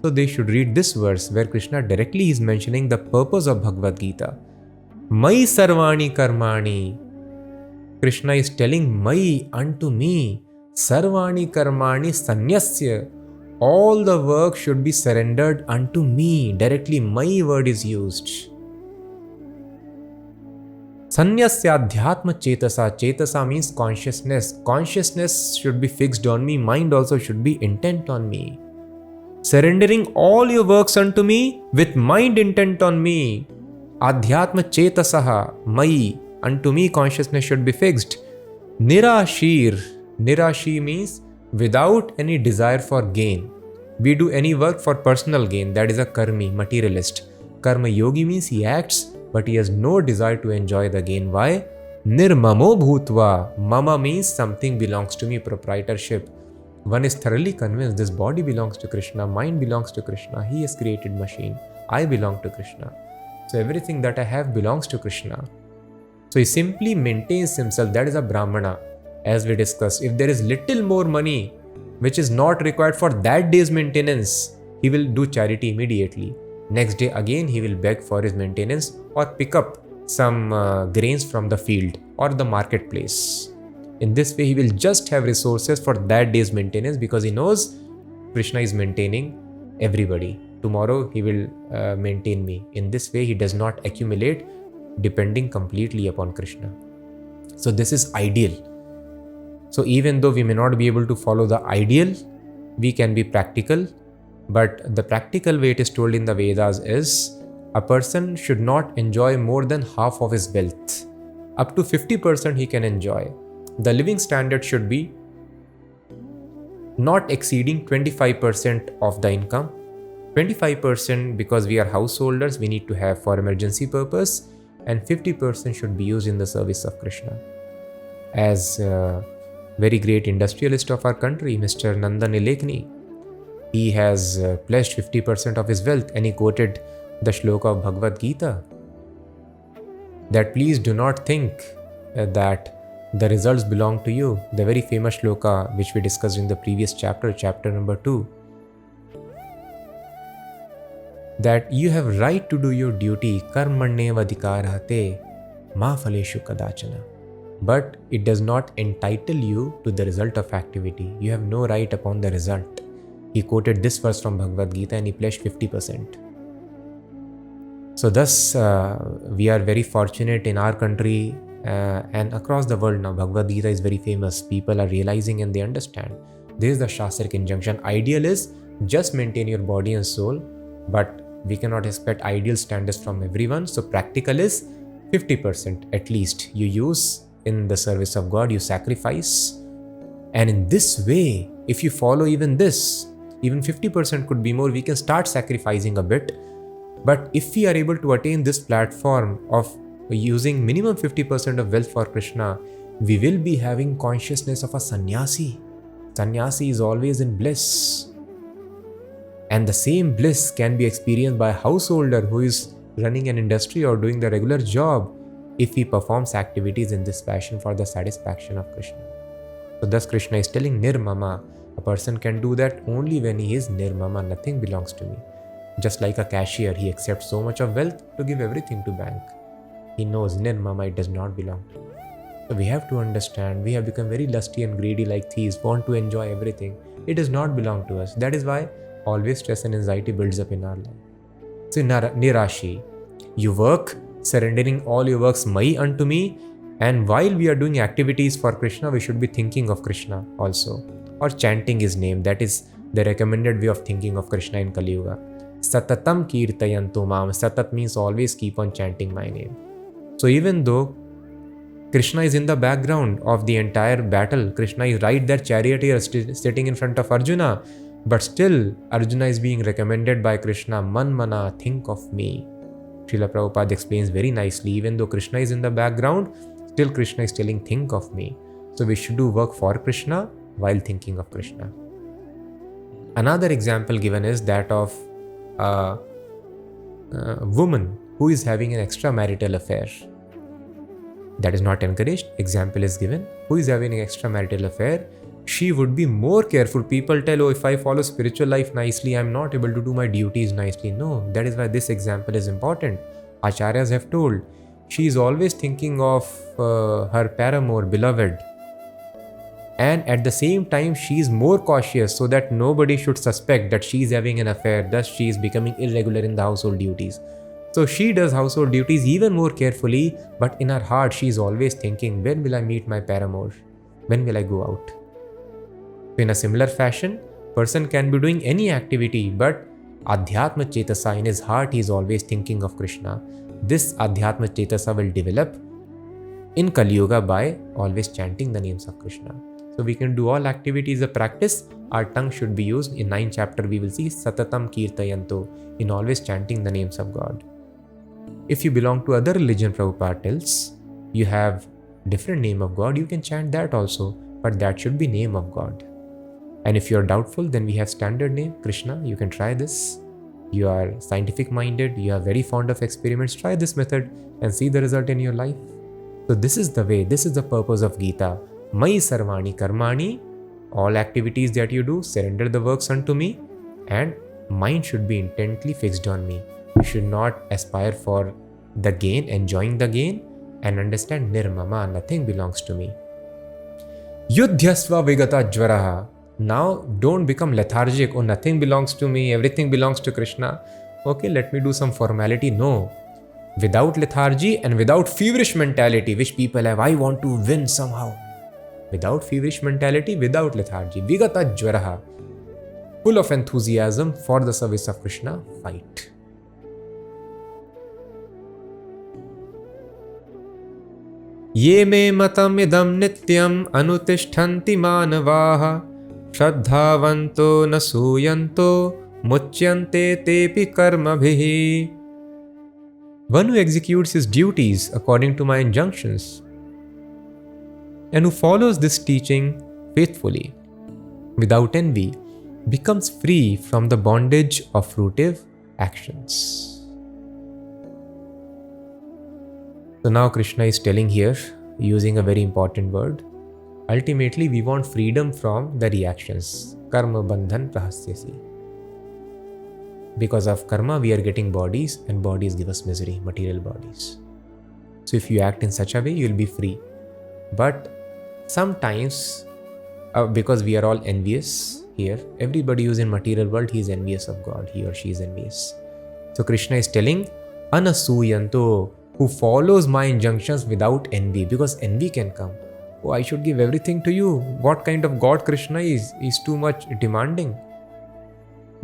S2: So they should read this verse where Krishna directly is mentioning the purpose of Bhagavad Gita. Mai sarvani karmani. Krishna is telling, Mai unto me, sarvani karmani sanyasya. All the work should be surrendered unto me. Directly, my word is used. Sanyasya adhyatma chetasa. Chetasa means consciousness. Consciousness should be fixed on me. Mind also should be intent on me. Surrendering all your works unto me with mind intent on me. Adhyatma chetasaha. My. Unto me consciousness should be fixed. Nirashir. Nirashi means without any desire for gain. We do any work for personal gain. That is a karmi, materialist. Karma yogi means he acts, but he has no desire to enjoy the gain. Why? Nirmamo bhutva. Mama means something belongs to me, proprietorship. One is thoroughly convinced this body belongs to Krishna, mind belongs to Krishna, he has created machine, I belong to Krishna. So everything that I have belongs to Krishna. So he simply maintains himself. That is a Brahmana. As we discussed, if there is little more money which is not required for that day's maintenance, he will do charity immediately. Next day again he will beg for his maintenance or pick up some grains from the field or the marketplace. In this way he will just have resources for that day's maintenance because he knows Krishna is maintaining everybody. Tomorrow he will maintain me. In this way he does not accumulate, depending completely upon Krishna. So this is ideal. So even though we may not be able to follow the ideal, we can be practical. But the practical way it is told in the Vedas is a person should not enjoy more than half of his wealth. Up to 50% he can enjoy. The living standard should be not exceeding 25% of the income. 25% because we are householders, we need to have for emergency purpose, and 50% should be used in the service of Krishna. As very great industrialist of our country, Mr. Nandan Nilekani, he has pledged 50% of his wealth, and he quoted the shloka of Bhagavad Gita that please do not think that the results belong to you. The very famous shloka which we discussed in the previous chapter, chapter number 2, that you have right to do your duty, karmanyeva adhikarate ma phaleshu kadachana. But it does not entitle you to the result of activity. You have no right upon the result. He quoted this verse from Bhagavad Gita and he pledged 50%. So thus, we are very fortunate in our country and across the world now. Bhagavad Gita is very famous. People are realizing and they understand. This is the Shastric injunction. Ideal is just maintain your body and soul, but we cannot expect ideal standards from everyone. So practical is 50% at least you use in the service of God, you sacrifice. And in this way, if you follow even this, even 50% could be more, we can start sacrificing a bit. But if we are able to attain this platform of using minimum 50% of wealth for Krishna, we will be having consciousness of a sannyasi. Sannyasi is always in bliss. And the same bliss can be experienced by a householder who is running an industry or doing the regular job if he performs activities in this fashion for the satisfaction of Krishna. So thus Krishna is telling Nirmama, a person can do that only when he is Nirmama, nothing belongs to me. Just like a cashier, he accepts so much of wealth to give everything to bank. He knows Nirmama, it does not belong to me. So we have to understand, we have become very lusty and greedy like thieves, want to enjoy everything. It does not belong to us. That is why always stress and anxiety builds up in our life. So Nirashi, you work, surrendering all your works Mai unto me, and while we are doing activities for Krishna, we should be thinking of Krishna also, or chanting his name. That is the recommended way of thinking of Krishna in Kali Yuga. Satatam kirtayantu mam. Satat means always keep on chanting my name. So even though Krishna is in the background of the entire battle, Krishna is right there, charioteer sitting in front of Arjuna, but still Arjuna is being recommended by Krishna, Manmana, think of me. Srila Prabhupada explains very nicely, even though Krishna is in the background, still Krishna is telling, think of me. So we should do work for Krishna while thinking of Krishna. Another example given is that of woman who is having an extramarital affair. That is not encouraged. Example is given. Who is having an extramarital affair, she would be more careful. People tell, oh, if I follow spiritual life nicely, I'm not able to do my duties nicely. No, that is why this example is important. Acharyas have told, she is always thinking of her paramour, beloved. And at the same time, she is more cautious so that nobody should suspect that she is having an affair. Thus, she is becoming irregular in the household duties. So she does household duties even more carefully, but in her heart, she is always thinking, when will I meet my paramour? When will I go out? So in a similar fashion, person can be doing any activity, but Adhyatma Chetasa, in his heart, he is always thinking of Krishna. This Adhyatma Chetasa will develop in Kali Yuga by always chanting the names of Krishna. So we can do all activities of practice. Our tongue should be used. In 9th chapter, we will see Satatam Kirtayanto, in always chanting the names of God. If you belong to other religion, Prabhupada tells, you have different name of God, you can chant that also, but that should be name of God. And if you are doubtful, then we have standard name, Krishna. You can try this. You are scientific minded, you are very fond of experiments, try this method and see the result in your life. So this is the way, this is the purpose of Gita. Mai sarvani karmani, all activities that you do, surrender the works unto me, and mind should be intently fixed on me. You should not aspire for the gain, enjoying the gain, and understand nirmama, nothing belongs to me. Yudhyasva vigata jvaraha. Now don't become lethargic, oh nothing belongs to me, everything belongs to Krishna. Okay, let me do some formality. No. Without lethargy and without feverish mentality, which people have, I want to win somehow. Without feverish mentality, without lethargy, vigata jvaraha, full of enthusiasm for the service of Krishna, fight. Ye me matam idam nityam anutishtanti manavaha Shraddhavanto nasuyanto muchyante tepi karmabhihi. One who executes his duties according to my injunctions and who follows this teaching faithfully without envy becomes free from the bondage of fruitive actions. So now Krishna is telling here, using a very important word, ultimately, we want freedom from the reactions. Karma bandhan prahasyasi. Because of karma, we are getting bodies, and bodies give us misery, material bodies. So if you act in such a way, you will be free. But sometimes, because we are all envious here, everybody who is in material world, he is envious of God, he or she is envious. So Krishna is telling, anasuyanto, who follows my injunctions without envy, because envy can come. Oh, I should give everything to you. What kind of God Krishna is? He's too much demanding.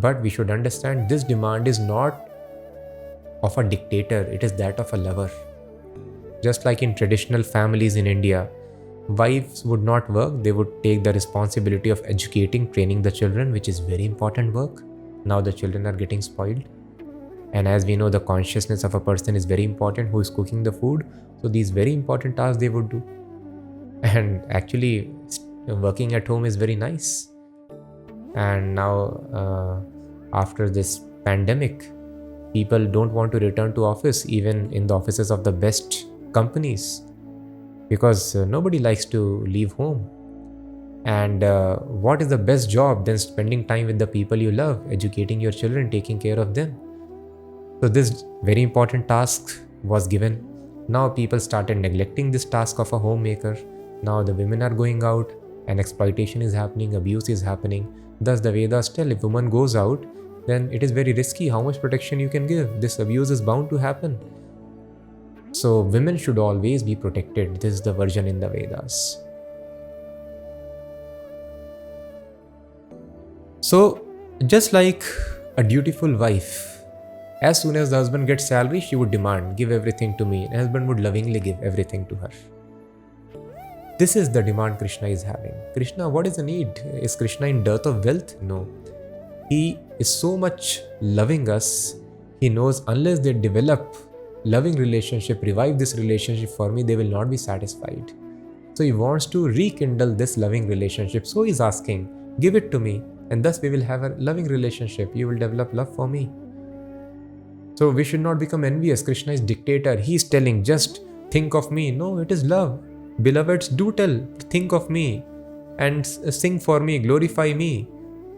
S2: But we should understand this demand is not of a dictator, it is that of a lover. Just like in traditional families in India, wives would not work, they would take the responsibility of educating, training the children, which is very important work. Now the children are getting spoiled. And as we know, the consciousness of a person is very important, who is cooking the food. So these very important tasks they would do. And actually, working at home is very nice. And now, after this pandemic, people don't want to return to office, even in the offices of the best companies, because nobody likes to leave home. And what is the best job than spending time with the people you love, educating your children, taking care of them? So this very important task was given. Now people started neglecting this task of a homemaker. Now the women are going out and exploitation is happening, abuse is happening. Thus the Vedas tell, if woman goes out, then it is very risky how much protection you can give. This abuse is bound to happen. So women should always be protected. This is the version in the Vedas. So just like a dutiful wife, as soon as the husband gets salary, she would demand, give everything to me. And husband would lovingly give everything to her. This is the demand Krishna is having. Krishna, what is the need? Is Krishna in dearth of wealth? No. He is so much loving us. He knows unless they develop loving relationship, revive this relationship for me, they will not be satisfied. So he wants to rekindle this loving relationship. So he's asking, give it to me. And thus we will have a loving relationship. You will develop love for me. So we should not become envious. Krishna is dictator. He is telling, just think of me. No, it is love. Beloveds, do tell, think of me and sing for me, glorify me.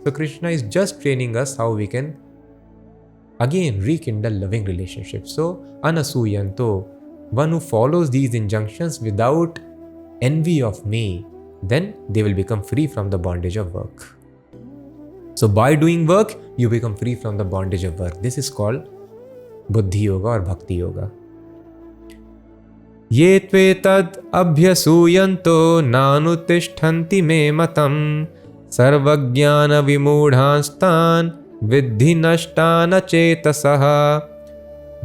S2: So Krishna is just training us how we can again rekindle loving relationships. So anasuyanto, one who follows these injunctions without envy of me, then they will become free from the bondage of work. So by doing work, you become free from the bondage of work. This is called Buddhi Yoga or Bhakti Yoga. Ye tvetad abhyasuyanto nanutishtanti me matam sarvajnana vimudhanstan vidhi nashtana chetasaha.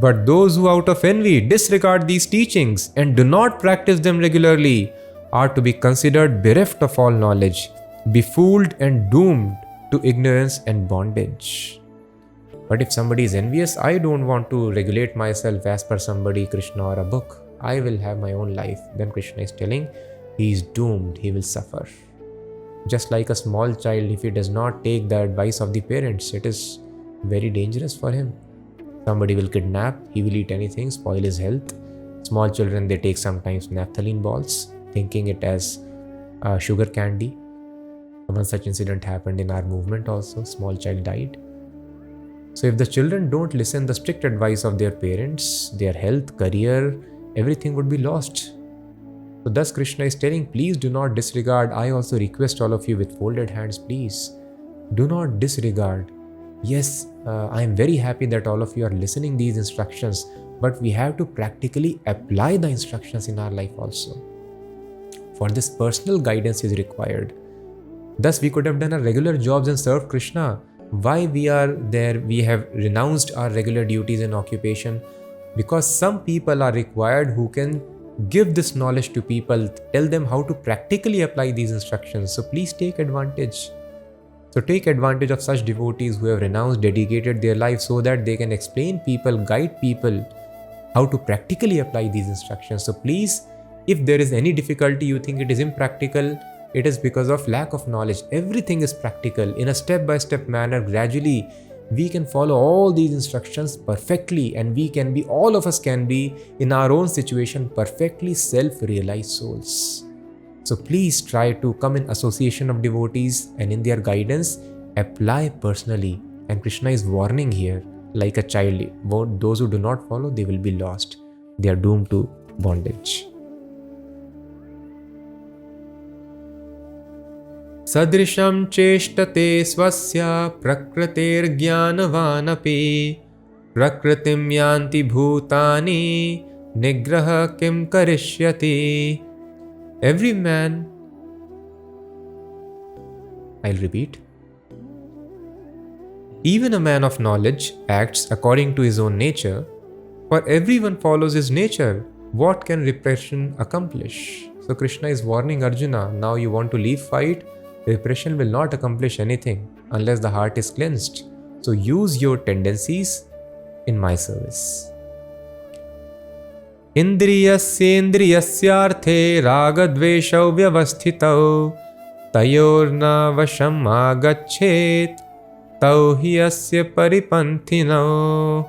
S2: But those who out of envy disregard these teachings and do not practice them regularly are to be considered bereft of all knowledge, befooled and doomed to ignorance and bondage. But if somebody is envious, I don't want to regulate myself as per somebody, Krishna or a book. I will have my own life. Then Krishna is telling, he is doomed, he will suffer. Just like a small child, if he does not take the advice of the parents, it is very dangerous for him. Somebody will kidnap, he will eat anything, spoil his health. Small children, they take sometimes naphthalene balls, thinking it as sugar candy. One such incident happened in our movement also, small child died. So if the children don't listen the strict advice of their parents, their health, career, everything would be lost. So thus Krishna is telling, please do not disregard. I also request all of you with folded hands, please. Do not disregard. Yes, I am very happy that all of you are listening these instructions, but we have to practically apply the instructions in our life also. For this, personal guidance is required. Thus we could have done our regular jobs and served Krishna. Why we are there? We have renounced our regular duties and occupation because some people are required who can give this knowledge to people, tell them how to practically apply these instructions. So please take advantage. So take advantage of such devotees who have renounced, dedicated their life so that they can explain people, guide people how to practically apply these instructions. So please, if there is any difficulty, you think it is impractical, it is because of lack of knowledge. Everything is practical. In a step-by-step manner, gradually, we can follow all these instructions perfectly, and we can be, all of us can be, in our own situation, perfectly self-realized souls. So please try to come in association of devotees and in their guidance, apply personally. And Krishna is warning here, like a child, those who do not follow, they will be lost. They are doomed to bondage. Sadrisham cheshtate swasya prakritir jnanavanapi prakritim yanti bhutani nigraha kim karishyati. Every man, I'll repeat, even a man of knowledge acts according to his own nature, for everyone follows his nature. What can repression accomplish? So Krishna is warning Arjuna, now you want to leave fight, repression will not accomplish anything unless the heart is cleansed. So use your tendencies in my service. Indriyasyendriyasyarthe ragadveshau vyavasthitau tayorna vasham agachet tau hi asya paripanthino.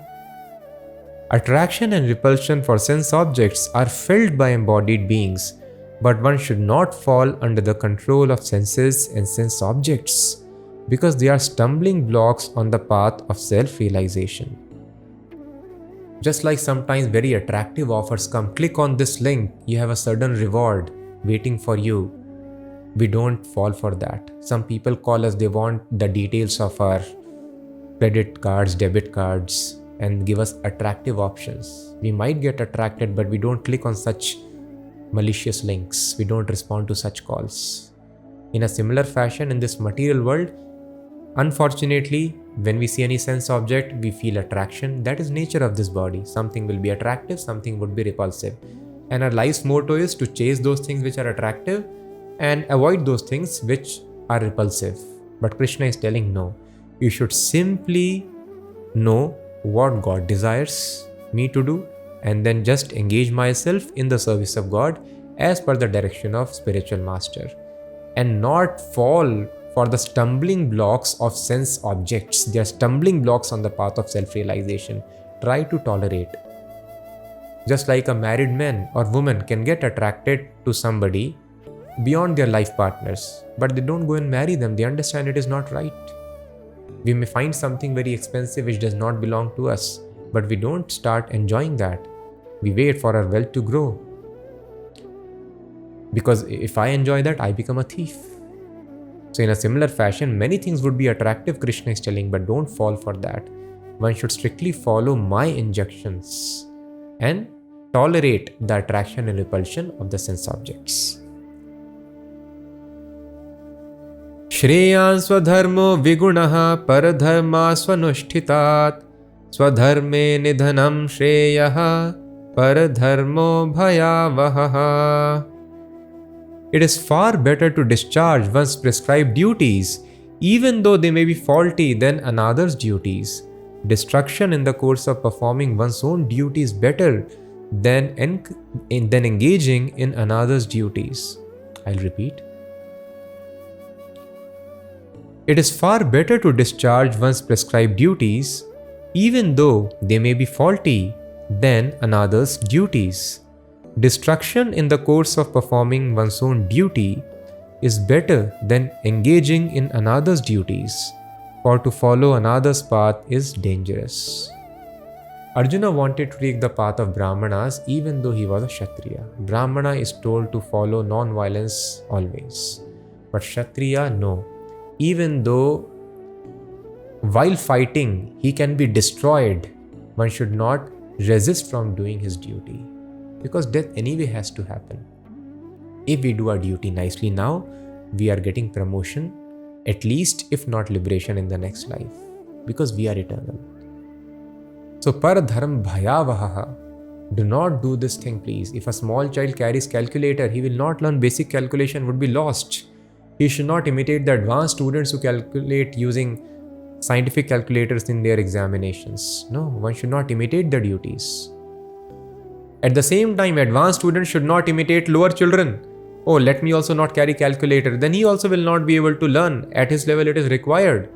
S2: Attraction and repulsion for sense objects are felt by embodied beings, but one should not fall under the control of senses and sense objects because they are stumbling blocks on the path of self-realization. Just like sometimes very attractive offers come, click on this link, you have a sudden reward waiting for you. We don't fall for that. Some people call us, they want the details of our credit cards, debit cards, and give us attractive options. We might get attracted, but we don't click on such malicious links. We don't respond to such calls. In a similar fashion, in this material world, unfortunately, when we see any sense object, we feel attraction. That is nature of this body. Something will be attractive, something would be repulsive. And our life's motto is to chase those things which are attractive and avoid those things which are repulsive. But Krishna is telling no. You should simply know what God desires me to do and then just engage myself in the service of God as per the direction of spiritual master and not fall for the stumbling blocks of sense objects. They are stumbling blocks on the path of self-realization. try to tolerate. Just like a married man or woman can get attracted to somebody beyond their life partners, but they don't go and marry them. They understand it is not right. We may find something very expensive which does not belong to us, but we don't start enjoying that. We wait for our wealth to grow. Because if I enjoy that, I become a thief. So in a similar fashion, many things would be attractive, Krishna is telling, but don't fall for that. One should strictly follow my injunctions and tolerate the attraction and repulsion of the sense objects. Shreyan swadharmo vigunaha paradharma swanushtitat swadharme nidhanam shreyaha paradharmo bhayavaha. It is far better to discharge one's prescribed duties, even though they may be faulty, than another's duties. Destruction in the course of performing one's own duty is better than engaging in another's duties. I'll repeat. It is far better to discharge one's prescribed duties, even though they may be faulty, than another's duties. Destruction in the course of performing one's own duty is better than engaging in another's duties, for to follow another's path is dangerous. Arjuna wanted to take the path of Brahmanas even though he was a Kshatriya. Brahmana is told to follow non-violence always, but Kshatriya no. Even though while fighting he can be destroyed, one should not resist from doing his duty. Because death anyway has to happen. If we do our duty nicely now, we are getting promotion, at least if not liberation in the next life, because we are eternal. So paradharm bhayavaha. Do not do this thing, please. If a small child carries calculator, he will not learn basic calculation, would be lost. He should not imitate the advanced students who calculate using scientific calculators in their examinations. No, one should not imitate their duties. At the same time, advanced students should not imitate lower children. Oh, let me also not carry calculator. Then he also will not be able to learn. At his level, it is required.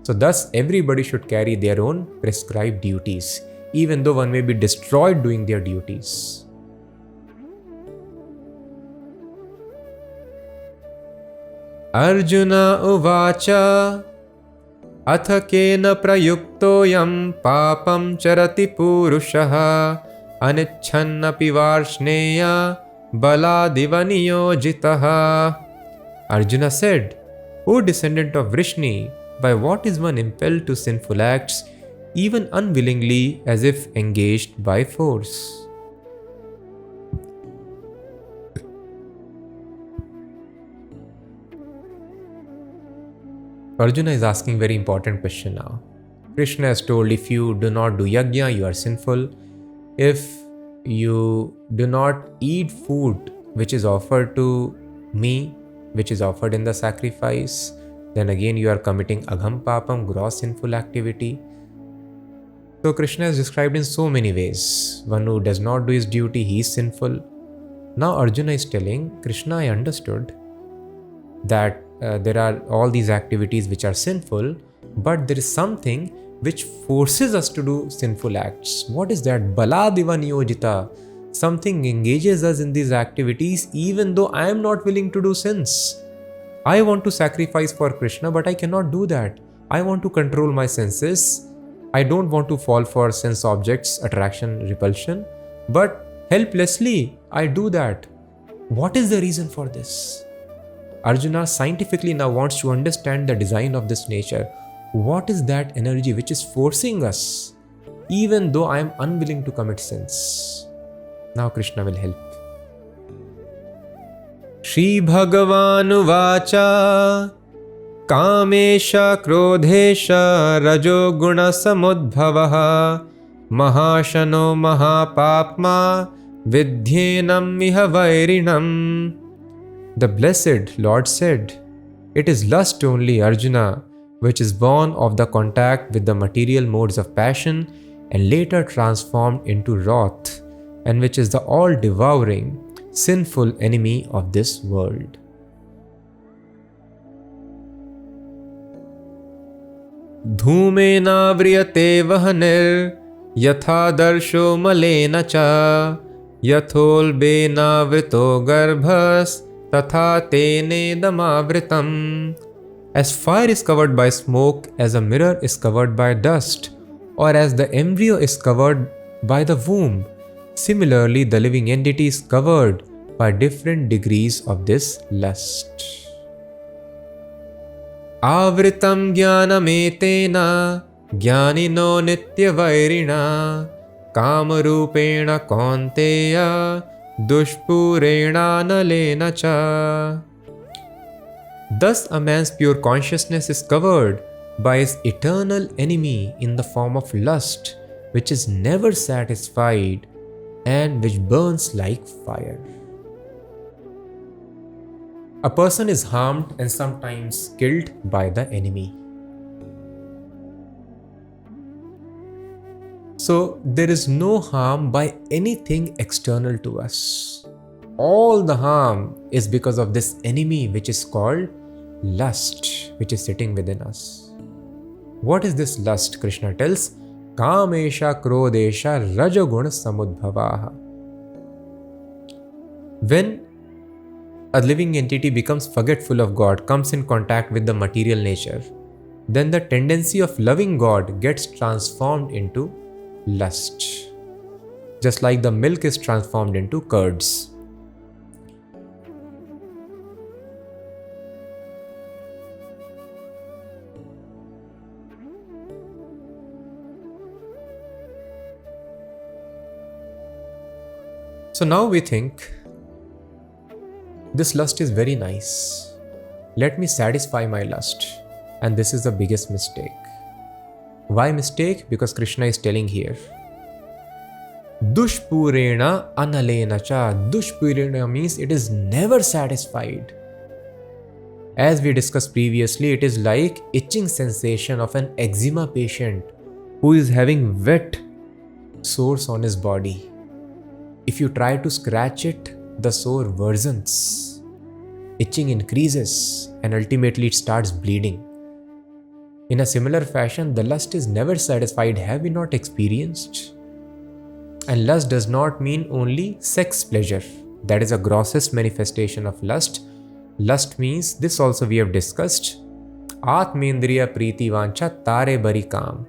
S2: So thus, everybody should carry their own prescribed duties, even though one may be destroyed doing their duties. Arjuna uvacha atha kena prayuktoyam papam charati purushaha Anichannapi varshneya baladivaniyo. Arjuna said, O descendant of Vrishni, by what is one impelled to sinful acts, even unwillingly, as if engaged by force? Arjuna is asking very important question now. Krishna has told, if you do not do yajna, you are sinful. If you do not eat food which is offered to me, which is offered in the sacrifice, then again you are committing agham papam, gross sinful activity. So Krishna is described in so many ways. One who does not do his duty, he is sinful. Now Arjuna is telling, Krishna, I understood that there are all these activities which are sinful, but there is something which forces us to do sinful acts. What is that? Baladiva niyojita. Something engages us in these activities even though I am not willing to do sins. I want to sacrifice for Krishna, but I cannot do that. I want to control my senses. I don't want to fall for sense objects, attraction, repulsion, but helplessly I do that. What is the reason for this? Arjuna scientifically now wants to understand the design of this nature. What is that energy which is forcing us, even though I am unwilling to commit sins? Now Krishna will help. Shri Bhagavanu Vacha Kamesha Krodhesha Rajo Guna Samudbhavaha Mahashano Mahapapma Vidhyenam Miha Vairinam. The blessed Lord said, it is lust only, Arjuna, which is born of the contact with the material modes of passion and later transformed into wrath, and which is the all-devouring, sinful enemy of this world. Dhumena vriyate vahanir Yatha darsho malena cha yatholbena vrito garbhas tatha tene damavritam. As fire is covered by smoke, as a mirror is covered by dust, or as the embryo is covered by the womb, similarly the living entity is covered by different degrees of this lust. Avritam jnanametena jnanino nityavairina kamarupena kaunteya dushpurena nalena cha. Thus, a man's pure consciousness is covered by his eternal enemy in the form of lust, which is never satisfied and which burns like fire. A person is harmed and sometimes killed by the enemy. So, there is no harm by anything external to us. All the harm is because of this enemy which is called lust, which is sitting within us. What is this lust? Krishna tells, Kamesha Krodesha Rajaguna Samudbhavaha. When a living entity becomes forgetful of God, comes in contact with the material nature, then the tendency of loving God gets transformed into lust. Just like the milk is transformed into curds. So now we think, this lust is very nice. Let me satisfy my lust. And this is the biggest mistake. Why mistake? Because Krishna is telling here, Dushpurena analena cha. Dushpurena means it is never satisfied. As we discussed previously, it is like itching sensation of an eczema patient who is having wet sores on his body. If you try to scratch it, the sore worsens. Itching increases and ultimately it starts bleeding. In a similar fashion, the lust is never satisfied. Have we not experienced? And lust does not mean only sex pleasure. That is a grossest manifestation of lust. Lust means, this also we have discussed, Atmendriya Priti Vancha Tare Bari Kam.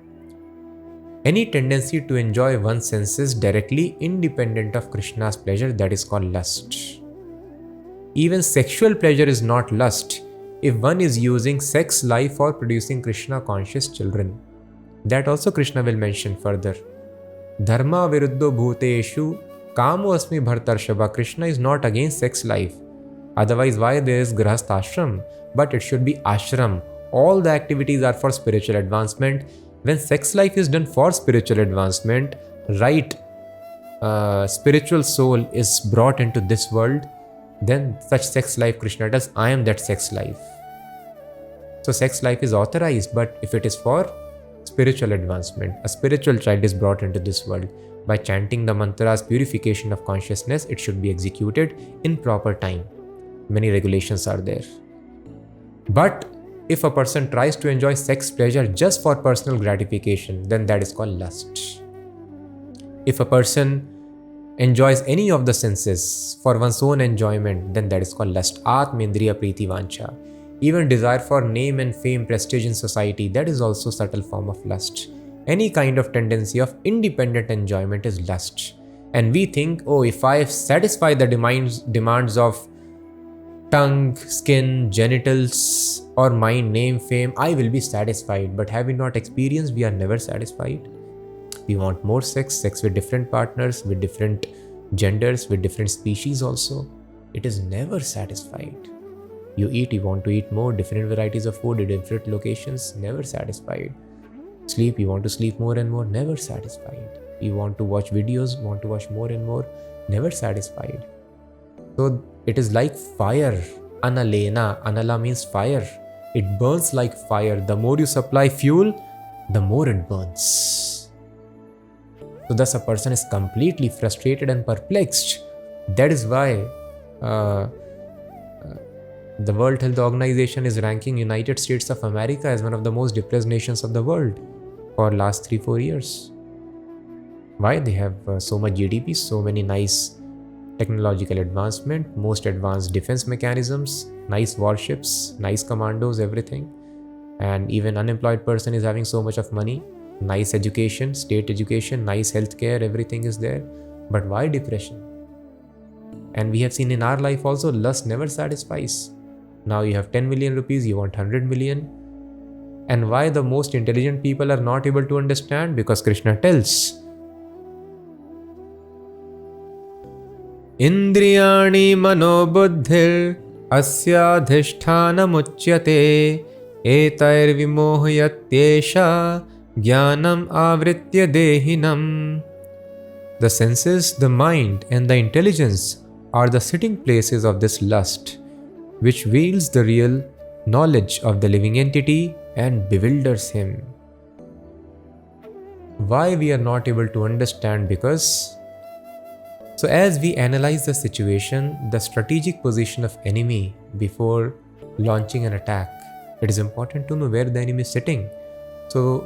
S2: Any tendency to enjoy one's senses directly independent of Krishna's pleasure, that is called lust. Even sexual pleasure is not lust if one is using sex life for producing Krishna conscious children. That also Krishna will mention further. Dharma viruddho bhuteshu kamo asmi bhartarshava. Krishna is not against sex life. Otherwise, why there is grahast ashram? But it should be ashram. All the activities are for spiritual advancement. When sex life is done for spiritual advancement, right, spiritual soul is brought into this world, then such sex life Krishna does, I am that sex life. So sex life is authorized, but if it is for spiritual advancement, a spiritual child is brought into this world. By chanting the mantras, purification of consciousness, it should be executed in proper time. Many regulations are there. But if a person tries to enjoy sex pleasure just for personal gratification, then that is called lust. If a person enjoys any of the senses for one's own enjoyment, then that is called lust. Atmendriya Priti Vancha. Even desire for name and fame, prestige in society, that is also a subtle form of lust. Any kind of tendency of independent enjoyment is lust. And we think, oh, if I satisfy the demands of tongue, skin, genitals, or mind, name, fame, I will be satisfied. But have we not experienced we are never satisfied? We want more sex, sex with different partners, with different genders, with different species also. It is never satisfied. You eat, you want to eat more, different varieties of food, different locations, never satisfied. Sleep, you want to sleep more and more, never satisfied. You want to watch videos, want to watch more and more, never satisfied. So it is like fire. Analena. Anala means fire. It burns like fire. The more you supply fuel, the more it burns. So thus a person is completely frustrated and perplexed. That is why the World Health Organization is ranking United States of America as one of the most depressed nations of the world for last 3-4 years. Why? They have so much GDP, so many nice technological advancement, most advanced defense mechanisms, nice warships, nice commandos, everything. And even unemployed person is having so much of money, nice education, state education, nice healthcare, everything is there. But why depression? And we have seen in our life also, lust never satisfies. Now you have 10 million rupees, you want 100 million. And why the most intelligent people are not able to understand? Because Krishna tells, Indriyani manobuddhir asyadhishthanamuchyate etair vimohyatyesha jnanam avritya dehinam. The senses, the mind and the intelligence are the sitting places of this lust, which veils the real knowledge of the living entity and bewilders him. Why we are not able to understand? Because so as we analyze the situation, the strategic position of enemy before launching an attack, it is important to know where the enemy is sitting. So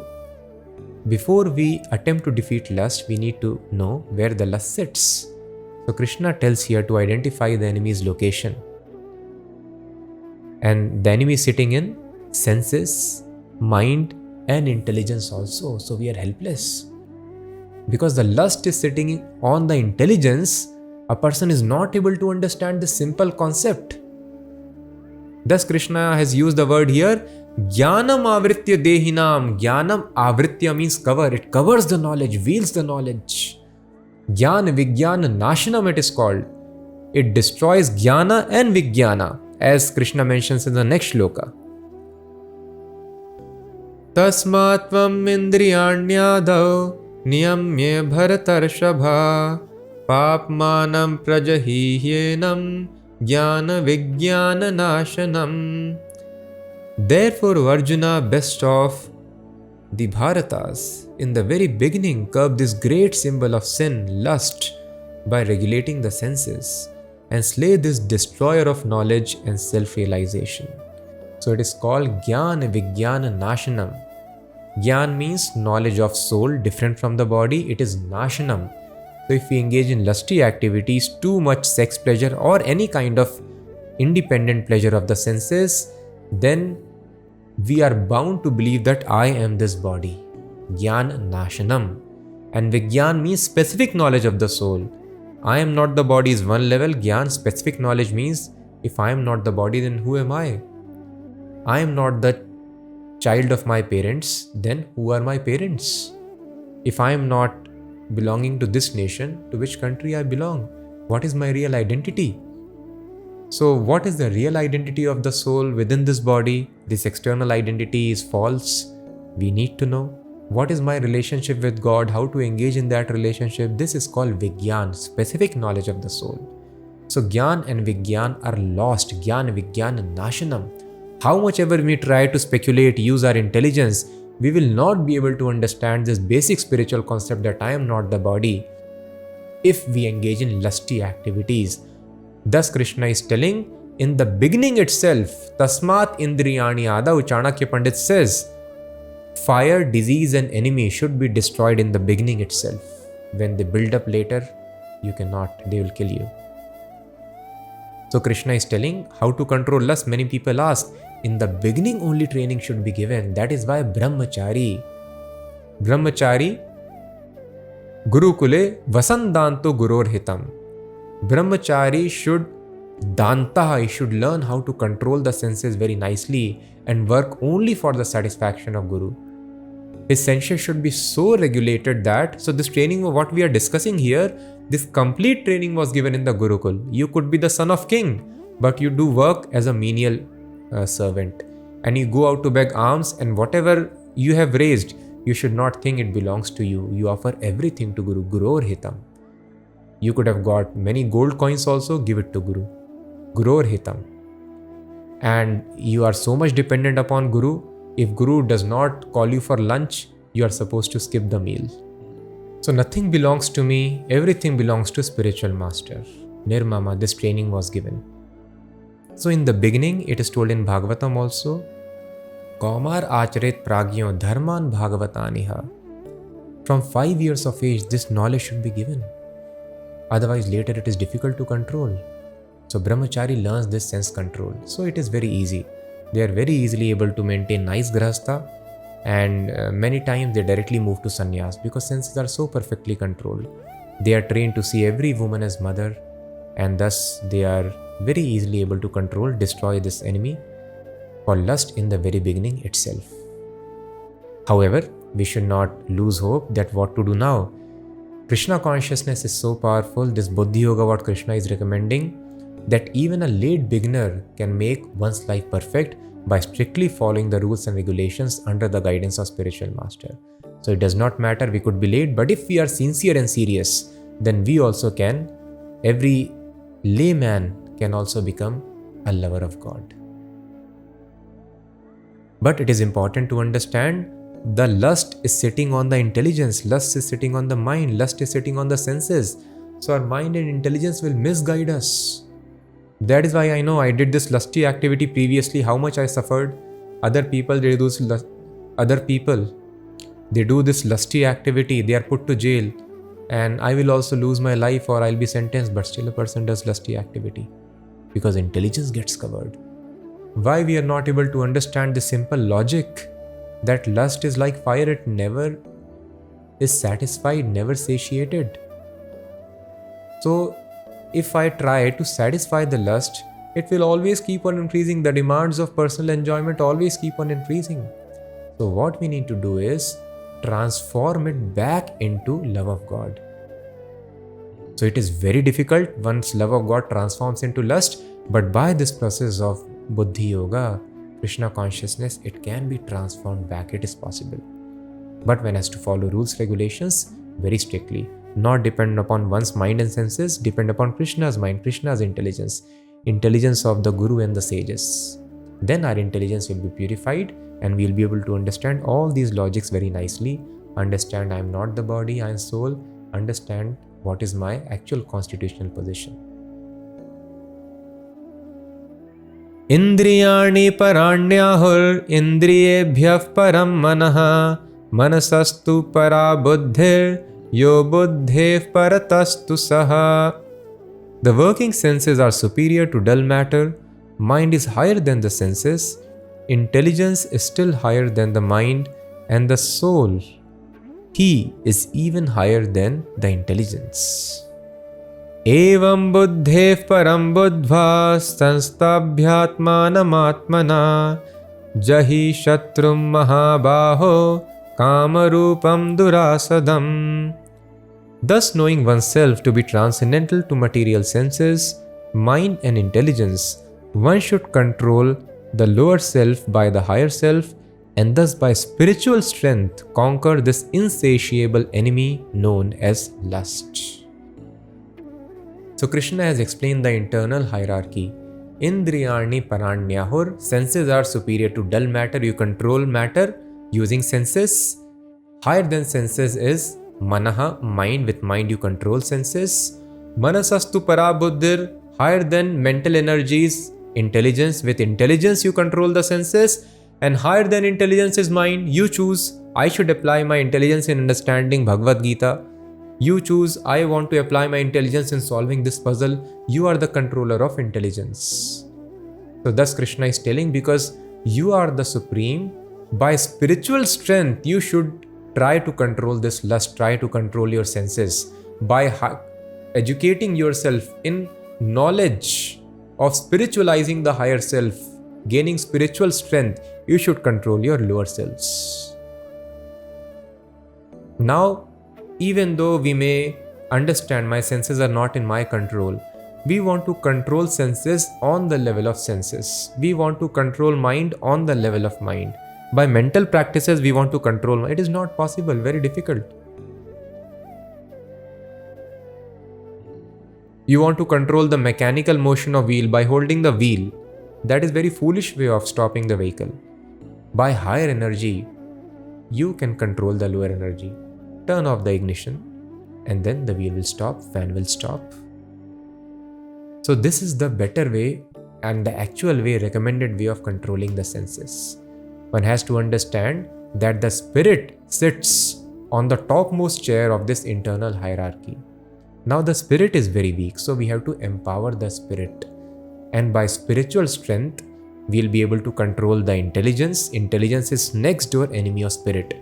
S2: before we attempt to defeat lust, we need to know where the lust sits. So Krishna tells here to identify the enemy's location. And the enemy is sitting in senses, mind and intelligence also. So we are helpless. Because the lust is sitting on the intelligence, a person is not able to understand this simple concept. Thus Krishna has used the word here, Jnanam avritya dehinam. Jnanam avritya means cover. It covers the knowledge, veils the knowledge. Jnana Vijnana Nashanam it is called. It destroys Jnana and Vijnana, as Krishna mentions in the next shloka. Tasmatvam indriyanyadav niyamye bharatarshava papmanam prajahihyenam jnana vijnana nashanam. Therefore, Arjuna, best of the Bharatas, in the very beginning curb this great symbol of sin, lust, by regulating the senses and slay this destroyer of knowledge and self-realization. So it is called Jnana Vijnana Nashanam. Jnana means knowledge of soul, different from the body. It is Nashanam. So if we engage in lusty activities, too much sex pleasure or any kind of independent pleasure of the senses, then we are bound to believe that I am this body. Jnana Nashanam. And Vijnana means specific knowledge of the soul. I am not the body is one level. Jnana, specific knowledge, means if I am not the body, then who am I? I am not the child of my parents, then who are my parents? If I am not belonging to this nation, to which country I belong? What is my real identity? So what is the real identity of the soul within this body? This external identity is false. We need to know what is my relationship with God, how to engage in that relationship. This is called Vijnana, specific knowledge of the soul. So Jnana and Vijnana are lost. Jnana Vijnana Nashanam. How much ever we try to speculate, use our intelligence, we will not be able to understand this basic spiritual concept that I am not the body if we engage in lusty activities. Thus Krishna is telling, in the beginning itself, Tasmat Indriyani Adav, Chanakya Pandit says, fire, disease and enemy should be destroyed in the beginning itself. When they build up later, you cannot, they will kill you. So Krishna is telling how to control lust. Many people ask, in the beginning only training should be given. That is why Brahmachari, Gurukule Vasandanto Guror Hitam. Brahmachari should Danta, he should learn how to control the senses very nicely and work only for the satisfaction of Guru. His senses should be so regulated that, so this training, what we are discussing here, this complete training was given in the Gurukul. You could be the son of king, but you do work as a menial servant. And you go out to beg alms, and whatever you have raised, you should not think it belongs to you. You offer everything to Guru. Guror Hitam. You could have got many gold coins also, give it to Guru. Guror Hitam. And you are so much dependent upon Guru. If Guru does not call you for lunch, you are supposed to skip the meal. So nothing belongs to me, everything belongs to spiritual master. Nirmama, this training was given. So in the beginning, it is told in Bhagavatam also, Kaumar acharit pragyo dharman bhagavataniha. From 5 years of age, this knowledge should be given. Otherwise, later it is difficult to control. So brahmachari learns this sense control. So it is very easy. They are very easily able to maintain nice grahastha, and many times they directly move to sannyas because senses are so perfectly controlled. They are trained to see every woman as mother, and thus they are very easily able to control, destroy this enemy for lust in the very beginning itself. However, we should not lose hope that what to do now. Krishna consciousness is so powerful, this Buddhi Yoga what Krishna is recommending, that even a late beginner can make one's life perfect by strictly following the rules and regulations under the guidance of spiritual master. So it does not matter, we could be late, but if we are sincere and serious, then we also can, every layman can also become a lover of God. But it is important to understand the lust is sitting on the intelligence, lust is sitting on the mind, lust is sitting on the senses. So our mind and intelligence will misguide us. That is why I know I did this lusty activity previously, how much I suffered. Other people, they do this lusty activity, they are put to jail, and I will also lose my life or I'll be sentenced, but still a person does lusty activity because intelligence gets covered. Why we are not able to understand the simple logic that lust is like fire, it never is satisfied, never satiated. So if I try to satisfy the lust, it will always keep on increasing. The demands of personal enjoyment always keep on increasing. So what we need to do is transform it back into love of God. So it is very difficult once love of God transforms into lust, but by this process of Buddhi Yoga, Krishna consciousness, it can be transformed back, it is possible. But one has to follow rules, regulations very strictly, not depend upon one's mind and senses, depend upon Krishna's mind, Krishna's intelligence, intelligence of the Guru and the sages. Then our intelligence will be purified and we will be able to understand all these logics very nicely, understand I am not the body, I am soul, understand what is my actual constitutional position. Indriyani paranyahur indriyebhyah param manaha manasastu para buddhir yo buddhev paratastu saha. The working senses are superior to dull matter, mind is higher than the senses, intelligence is still higher than the mind, and the soul, he is even higher than the intelligence. Evam buddhev param buddhva stanstabhyatmanamatmana jahi shatrum mahabaho kamarupam durasadam. Thus, knowing oneself to be transcendental to material senses, mind and intelligence, one should control the lower self by the higher self, and thus by spiritual strength conquer this insatiable enemy known as lust. So Krishna has explained the internal hierarchy. Indriyani paranyahur, senses are superior to dull matter, you control matter using senses. Higher than senses is manaha, mind, with mind you control senses. Manasastu para buddhir, higher than mental energies, intelligence, with intelligence you control the senses. And higher than intelligence is mind, you choose, I should apply my intelligence in understanding Bhagavad Gita. You choose, I want to apply my intelligence in solving this puzzle. You are the controller of intelligence. So thus Krishna is telling, because you are the supreme, by spiritual strength you should try to control this lust, try to control your senses. By educating yourself in knowledge of spiritualizing the higher self, gaining spiritual strength, you should control your lower selves. Now, even though we may understand my senses are not in my control, we want to control senses on the level of senses. We want to control mind on the level of mind. By mental practices, we want to control. It is not possible, very difficult. You want to control the mechanical motion of wheel by holding the wheel. That is very foolish way of stopping the vehicle. By higher energy, you can control the lower energy. Turn off the ignition and then the wheel will stop, fan will stop. So this is the better way and the actual way, recommended way of controlling the senses. One has to understand that the spirit sits on the topmost chair of this internal hierarchy. Now the spirit is very weak, so we have to empower the spirit. And by spiritual strength, we'll be able to control the intelligence. Intelligence is next door enemy of spirit.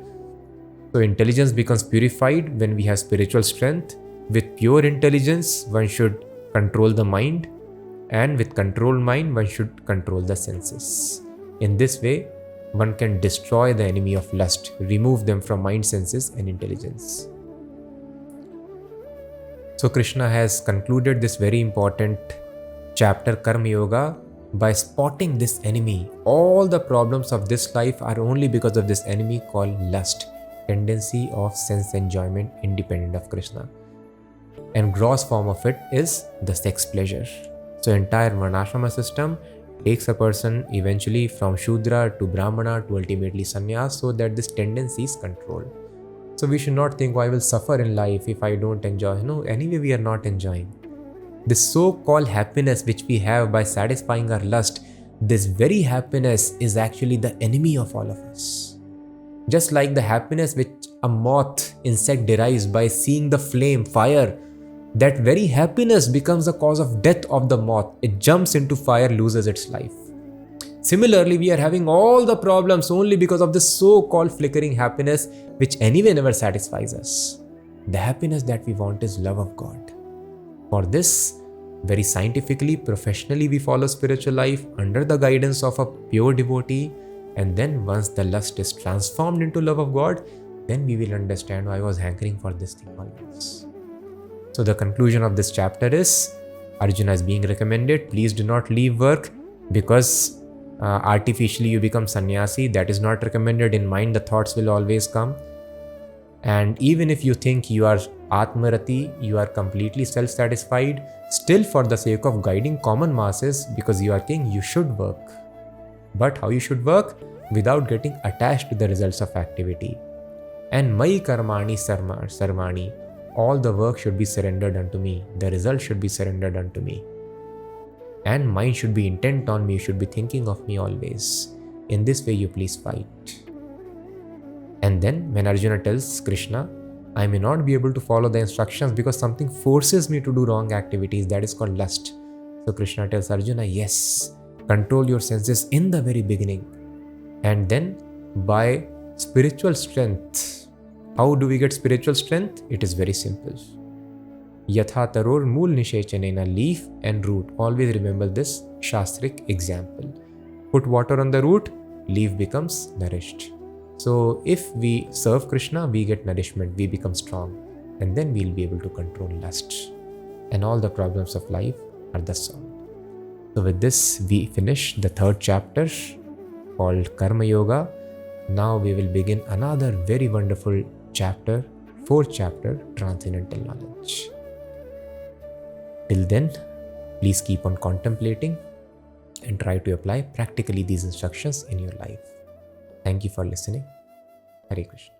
S2: So intelligence becomes purified when we have spiritual strength. With pure intelligence, one should control the mind, and with controlled mind, one should control the senses. In this way, one can destroy the enemy of lust, remove them from mind, senses, and intelligence. So Krishna has concluded this very important chapter, Karma Yoga, by spotting this enemy. All the problems of this life are only because of this enemy called lust, tendency of sense enjoyment independent of Krishna. And gross form of it is the sex pleasure. So entire Varnashrama system takes a person eventually from Shudra to Brahmana to ultimately Sannyas, so that this tendency is controlled. So we should not think, I will suffer in life if I don't enjoy. No, anyway we are not enjoying. This so-called happiness which we have by satisfying our lust, this very happiness is actually the enemy of all of us. Just like the happiness which a moth insect derives by seeing the flame, fire, that very happiness becomes the cause of death of the moth. It jumps into fire, loses its life. Similarly, we are having all the problems only because of this so-called flickering happiness which anyway never satisfies us. The happiness that we want is love of God. For this, very scientifically, professionally, we follow spiritual life under the guidance of a pure devotee, and then once the lust is transformed into love of God, then we will understand why I was hankering for this thing always. So the conclusion of this chapter is, Arjuna is being recommended, please do not leave work because artificially you become sannyasi. That is not recommended. In mind, the thoughts will always come. And even if you think you are Atmarati, you are completely self-satisfied, still for the sake of guiding common masses, because you are king, you should work. But how you should work? Without getting attached to the results of activity. And Mai Karmani Sarmani, all the work should be surrendered unto me. The result should be surrendered unto me. And mind should be intent on me, you should be thinking of me always. In this way you please fight. And then when Arjuna tells Krishna, I may not be able to follow the instructions because something forces me to do wrong activities, that is called lust. So Krishna tells Arjuna, yes, control your senses in the very beginning. And then by spiritual strength, how do we get spiritual strength? It is very simple. Yatha taror mool nishechanena, leaf and root. Always remember this Shastric example. Put water on the root, leaf becomes nourished. So if we serve Krishna, we get nourishment, we become strong, and then we'll be able to control lust. And all the problems of life are thus solved. So with this, we finish the third chapter called Karma Yoga. Now we will begin another very wonderful chapter, fourth chapter, Transcendental Knowledge. Till then, please keep on contemplating and try to apply practically these instructions in your life. Thank you for listening. Hare Krishna.